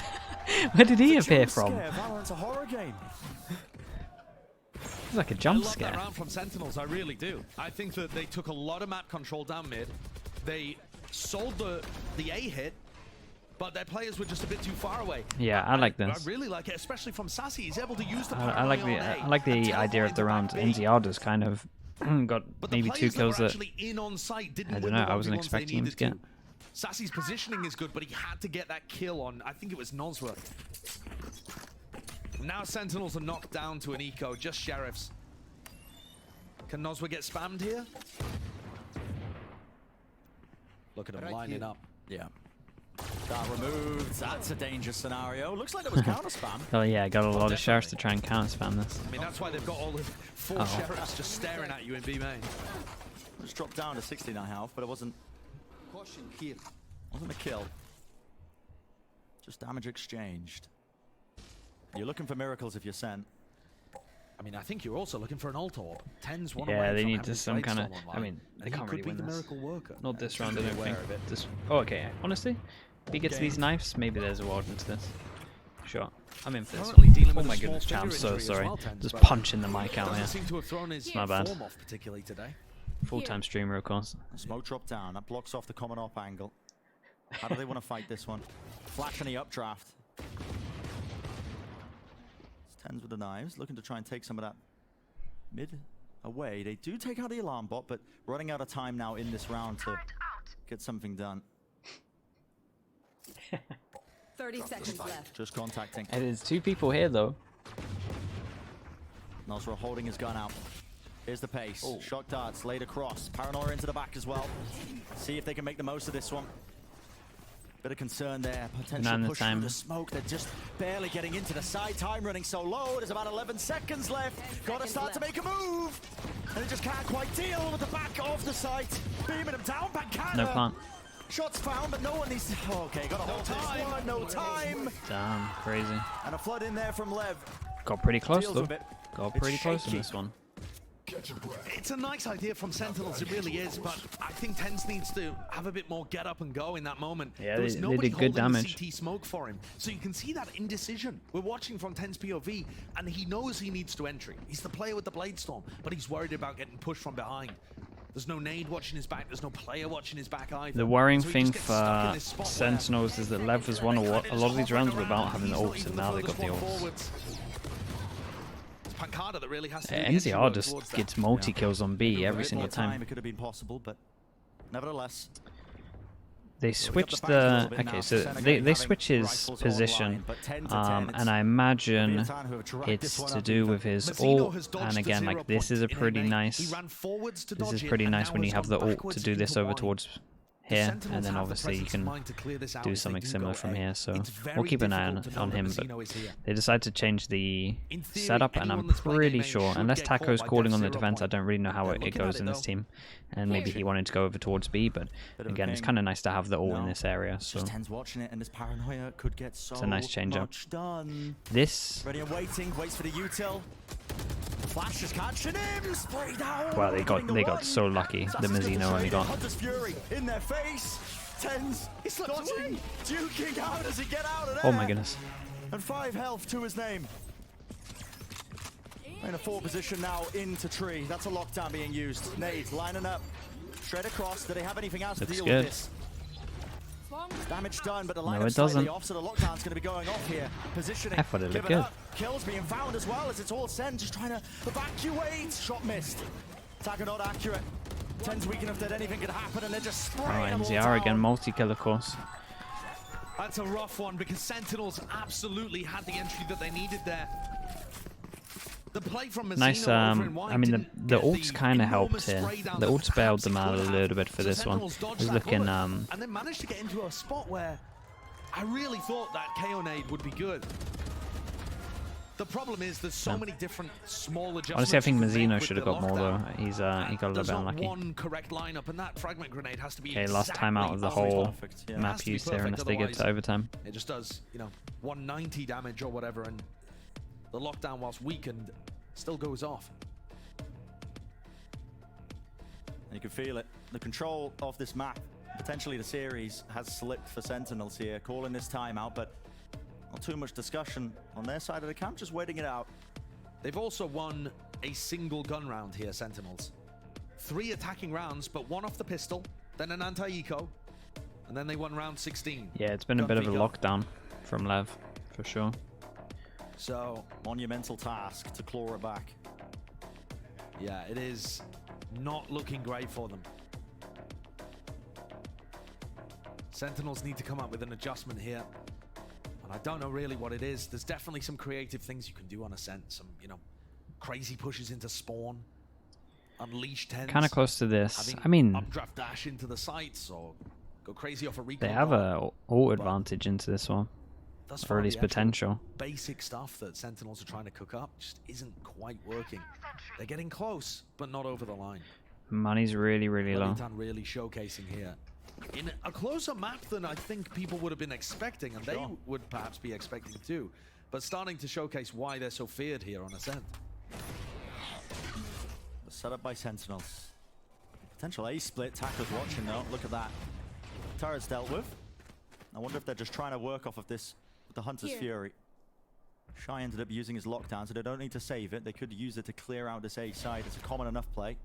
Where did he It's a appear jump from? scare. Valorant's a horror game. It's like a I jump love that scare. round from Sentinels, I really do. I think that they took a lot of map control down mid. They sold the A hit, but their players were just a bit too far away. Yeah, I like I this. really like it, especially from Sassy. He's able to use the I like the paranoia on A I like and the idea of teleport the into round. back B. NZR's kind of got But the maybe 2 players kills that were that actually in on site didn't I don't win know, the I wasn't 1v1s they expecting him to needed get. Sassy's positioning is good, but he had to get that kill on, I think it was Nosworth. Now Sentinels are knocked down to an eco, just Sheriffs. Can Nosworth get spammed here? Look at him lining up. Yeah. That removed. That's a dangerous scenario. Looks like there was counter spam. Oh yeah, got a lot of sheriffs to try and counter spam this. I mean, that's why they've got all the 4 Oh. Sheriffs just staring at you in B main. Just dropped down to 69 health, but it wasn't a kill. Just damage exchanged. You're looking for miracles if you're sent. I mean, I think you're also looking for an ult orb. 10's one Yeah, away they from need having just some kind of. Bladestorm I online, mean, they and he can't could really be win the this. miracle worker. Not this round, I be don't aware think. of it. This. Oh, okay. Honestly, if he gets these knives, maybe there's a ward into this. Sure, I'm in for this. Currently dealing Oh with a my small goodness, finger I'm so injury as sorry. well, Tens, Just but punching the mic out doesn't here. seem to have thrown his My bad. form off particularly today. Full-time streamer, of course. Smoke drop down. That blocks off the common op angle. How do they want to fight this one? Flash in the updraft. It's Tens with the knives, looking to try and take some of that mid away. They do take out the alarm bot, but running out of time now in this round to get something done. 30 seconds left. Just contacting. And there's 2 people here though. Nosra holding his gun out. Here's the pace. Shock darts laid across. Paranoia into the back as well. See if they can make the most of this one. Bit of concern there. Potential None push this time. through the smoke. They're just barely getting into the side. Time running so low. There's about 11 seconds left. Got to start to make a move. And they just can't quite deal with the back of the site. Beaming him down. Backhanner. No plant. Shots found, but no one needs to... Okay, got to hold this one. No time. Damn, crazy. And a flood in there from Lev. Got pretty close Deals though. with it. Got It's pretty close in shaky. this one. Catch your breath. It's a nice idea from Sentinels, it really is, but I think Tens needs to have a bit more get up and go in that moment. Yeah, there was they nobody did good holding damage. the CT smoke for him, so you can see that indecision. We're watching from Tens POV, and he knows he needs to entry. He's the player with the Bladestorm, but he's worried about getting pushed from behind. There's no nade watching his back, there's no player watching his back either. The worrying So he thing just gets stuck in for this spot where Sentinels is that Lev has won a lot of these rounds without having the he's not ults, even and now they got furthest the one ults. forwards. It's Pancada that really has to do the entry NZR work just towards that. gets multi-kills on B A every bit single more time, time. it could have been possible, but nevertheless. They switched the... Okay, so they switch his position, and I imagine it's to do with his ult, and again, like, this is a pretty nice... This is pretty nice when you have the ult to do this over towards here, and then obviously you can do something similar from here, so we'll keep an eye on him, but they decided to change the setup, and I'm pretty sure, unless Taco's calling on the defense, I don't really know how it goes in this team, and maybe he wanted to go over towards B, but again, it's kind of nice to have the ult in this area, so Just Tens watching it, and this paranoia could get so a nice change up. much done. this... Ready and waiting, waits for the util. Flash is catching him, spray down. Wow, they winning the got run. so lucky. The Assassin's Mazzino got only the got... Hunter's Fury in their face. Tens, he's dodging, duking. How does he get out of there? Oh my goodness. And 5 health to his name. In a 4 position now into tree. That's a lockdown being used. Nades lining up. Straight across. Do they have anything else to Looks deal good. with this? Damage done, but the No, line it up slightly doesn't. off, so the lockdown's going to be going off here. Positioning. I thought it looked giving good. up. Kills being found as well as it's all sent. Just trying to evacuate. Shot missed. Attacker not accurate. Tens weak enough that anything could happen, and they're just Oh, spraying them all NZR again, down. multi-kill of course. That's a rough one because Sentinels absolutely had the entry that they needed there. The play from Mazzino Nice, over in white I mean, didn't the get ults kind of helped enormous here. spray down The that ults bailed perhaps it them out a could have. little bit for So this one. Sentinels dodged He's that looking, bullet and then managed to get into a spot where I really thought that KO nade would be good. The problem is there's so many different small adjustments. Honestly, I think you can make Mazzino with should have the got more though. lockdown. He got a little There's bit not unlucky. one correct lineup, and that fragment grenade has to be Okay, last time out of the exactly whole perfect, yeah. Has map to be used here perfect, unless they get to otherwise overtime. it just does, 190 damage or whatever, and the lockdown, whilst weakened, still goes off. And you can feel it. The control of this map, potentially the series, has slipped for Sentinels here, calling this timeout, but not too much discussion on their side of the camp, just waiting it out. They've also won a single gun round here, Sentinels. 3 attacking rounds, but 1 off the pistol, then an anti-eco, and then they won round 16. Yeah, it's been a bit of a lockdown from Lev, for sure. So, monumental task to claw it back. Yeah, it is not looking great for them. Sentinels need to come up with an adjustment here. And I don't know really what it is. There's definitely some creative things you can do on Ascent. Some, you know, crazy pushes into spawn. Unleash tens. Kind of close to this. I mean, updraft dash into the sights or go crazy off a recon. they have a ult advantage into this one. Or at least potential. Basic stuff that Sentinels are trying to cook up just isn't quite working. They're getting close, but not over the line. Money's really, really low. Really showcasing here. In a closer map than I think people would have been expecting, and they would perhaps be expecting too. But starting to showcase why they're so feared here on Ascent. Set up by Sentinels. Potential A split. Taco's watching though. Look at that. Turret's dealt with. I wonder if they're just trying to work off of this with the Hunter's Fury. Shy ended up using his lockdown, so they don't need to save it. They could use it to clear out this A side. It's a common enough play.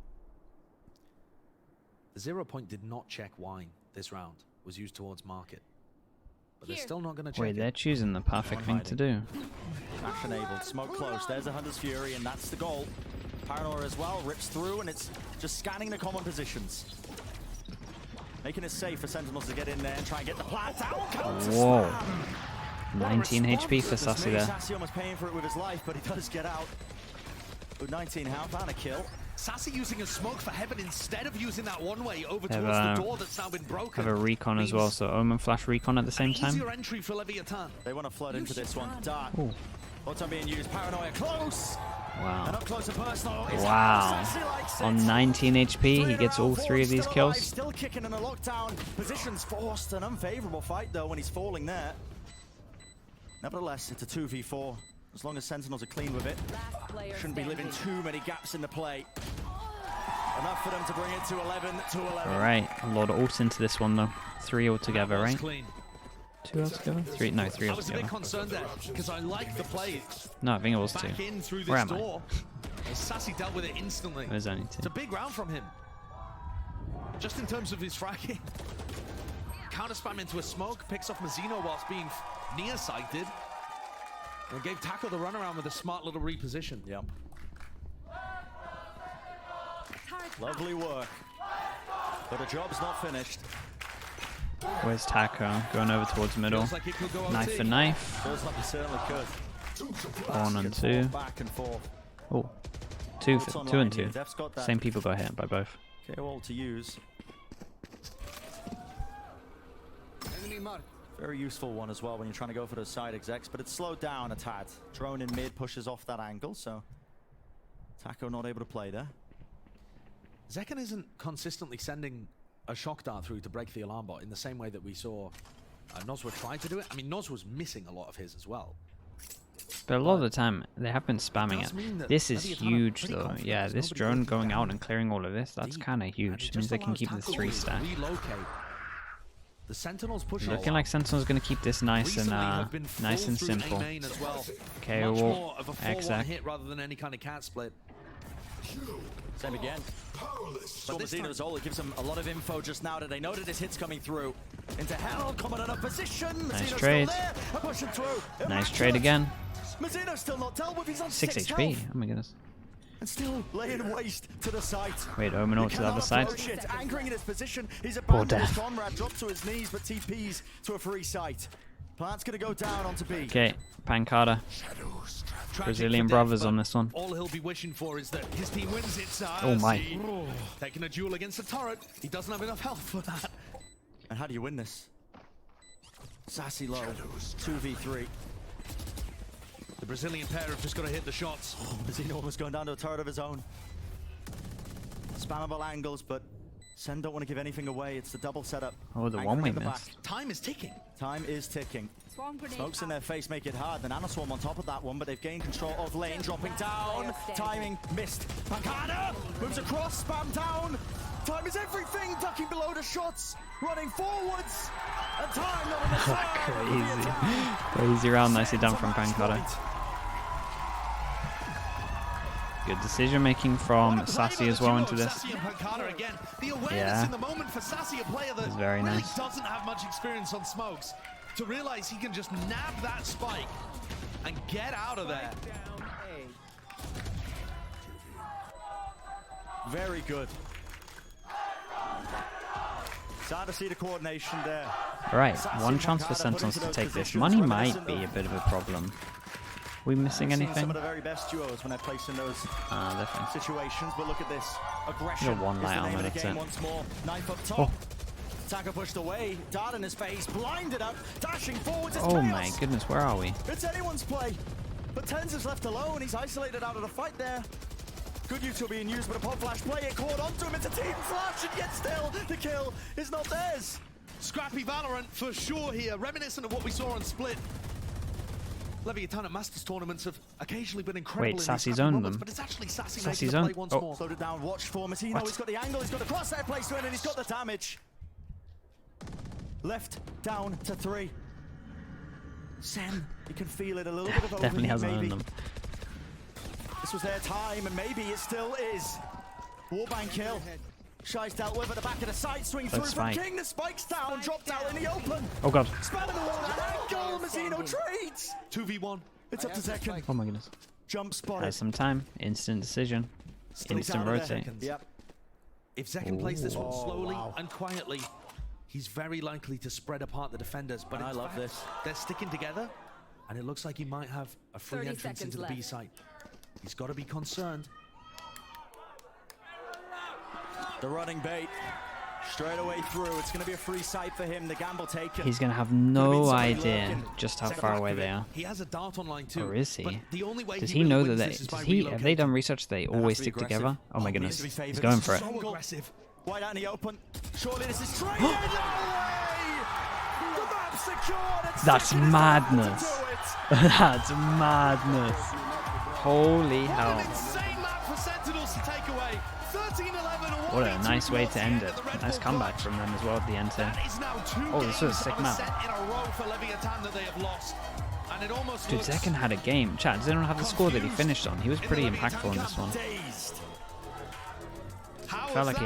The 0 point did not check wine this round. Was used towards market. But they're still not going to check Wait, they're choosing the perfect thing to do. Flash enabled. Smoke close. There's a Hunter's Fury, and that's the goal. Paranoia as well. Rips through, and it's just scanning the common positions. Making it safe for Sentinels to get in there and try and get the plant down. Whoa. 19 HP for Sassy there. Sassy almost paying for it with his life, but he does get out. With 19 health and a kill. Sassy using a smoke for heaven instead of using that one-way over towards the door that's now been broken. Have a recon as well, so Omen flash recon at the same time. Easier entry for Leviathan. They want to flood into this one. Dart. What's being used? Paranoia close. Wow. And up close and personal. Wow. On 19 HP, he gets all 3 of these kills. Still kicking in a lockdown. Positions forced. An unfavorable fight though when he's falling there. Nevertheless, it's a 2v4. As long as Sentinels are clean with it, shouldn't be leaving too many gaps in the play. Enough for them to bring it to 11-11. Alright, a lot of ults into this one though. 3 altogether, right? Clean. 2 altogether? 3? No, 3 I was a bit altogether. concerned there because I liked the play. No, I think it was 2. Back in through Where this am I? door. Sassy dealt with it instantly. It was only 2. It's a big round from him. Just in terms of his fragging. Counter spam into a smoke, picks off Mazzino whilst being nearsighted. And gave Taco the runaround with a smart little reposition. Yep. Lovely work. But the job's not finished. Where's Taco? Going over towards middle. Like it could go Knife OT. for knife. Feels like he certainly could. 1 and 2. Back and forth. Oh. 2 Ults for, online 2 and here. 2. Def's got that. Same people got hit by both. KO to use. Very useful one as well when you're trying to go for those side execs, but it's slowed down a tad. Drone in mid pushes off that angle, so Taco not able to play there. Zekan isn't consistently sending a shock dart through to break the alarm bot in the same way that we saw Nozwa try to do it. I mean, Noz was missing a lot of his as well. But a lot of the time, they have been spamming it. This is huge though. Yeah, this drone going out and clearing all of this, that's kind of huge. It means they can keep the 3 stack. The Sentinels push Looking like Sentinel's going to keep this nice and simple. KO ult, exec. hit rather than any kind of cat split. Same again. But this Zola gives them a lot of info just now that they know that this hit's coming through. Into hell, coming in a position. Nice Mazzino's trade. still there, pushing through. Nice trade again. Mazzino's still not dealt with. He's on 6 6 HP. health. Oh my goodness. And still laying waste to the site. Wait, Omen ult to the other side. Anchoring in his position. He's Poor abandoned his Def. comrade, drops to his knees, but TPs to a free site. Plant's gonna go down onto B. Okay, Pancada. Brazilian brothers on this one. All he'll be wishing for is that his team wins it. Oh my. Taking a duel against the turret. He doesn't have enough health for that. And how do you win this? Sassy low. 2v3. The Brazilian pair have just got to hit the shots. Mazzino almost going down to a turret of his own. Spammable angles, but Sen don't want to give anything away. It's the double setup. Oh, the Anchoring one we in the back. missed. Time is ticking. Time is ticking. Smokes in their face make it hard. The Nanoswarm on top of that one, but they've gained control of lane, dropping down. Timing missed. Pancada moves across, spam down. Time is everything, ducking below the shots, running forwards. And time not on the side. Crazy round, nicely done from Pancada. Good decision making from Sassy as well into this. Yeah, it's very nice. Doesn't have much experience on smokes to realize he can just nab that spike and get out of there. Very good. Sad to see the coordination there. Right, one chance for Sentinels to take this. Money might be a bit of a problem. We missing anything? Some of the very best duos when they're placed in those definitely. situations, but look at this aggression. Got one light is the name armor, of the that's game it. once more. Knife up top. Oh. Taco pushed away, dart in his face, blinded up, dashing forwards. It's Oh chaos. my goodness, where are we? It's anyone's play, but Tens is left alone. He's isolated out of the fight there. Good util being used, but a pop flash play, it caught onto him. It's a team flash, and yet still the kill is not theirs. Scrappy Valorant for sure here, reminiscent of what we saw on Split. Leviathan at Masters tournaments have occasionally been incredible. Wait, in these Sassy's type of owned moments, them. but it's actually Sassy Sassy's making the owned. play once Oh. more. Slowed it down, watch for Mattino. What? He's got the angle, he's got the crosshair placed in, and he's got the damage. Left down to 3. Sen, you can feel it a little bit of Definitely overheat, hasn't maybe. earned them. This was their time, and maybe it still is. Warbang kill. Shy's dealt with at the back of the side, swing through from spike. King. The spike's down, dropped out in the open. Oh god. Spanning the wall, angle. Mazzino trades. 2v1. It's up to Zekken. Oh my goodness. Jump spotted. There's some time. Instant decision. Still he's Instant out of there. rotate. Yep. If Zekken plays this one Oh, slowly wow. and quietly, he's very likely to spread apart the defenders. But And I in love fact, this. They're sticking together, and it looks like he might have a free 30 entrance into seconds the B left. site. He's got to be concerned. The running bait. Straight away through. It's going to be a free sight for him. The gamble taken. He's gonna have Could've been no somebody idea lurking. just how Second far back away of they it. are. He has a dart online too. Or is he? But the only way Does he he know really that wins they? this is by Have they relocating. done research? They always to be stick together. aggressive. Oh my Oh, goodness, he has to be he's favoured. going for it. So aggressive. Wide out in the open. Surely this is traded. No way! The map secured. It's That's Zekken is madness. able to do it. That's madness. Holy What hell! an insane map for Sentinels to take away. 13-11. What a nice way to end it. Nice comeback from them as well at the end here. That is now 2 Oh, this was a games sick of map. Ascent in a row for Leviathan that they have lost. And it almost Dude, looks Zekken had a game. Chat, does anyone have the score that he confused finished on? He was in the pretty Leviathan impactful in this camp. one. Dazed. How Felt is like that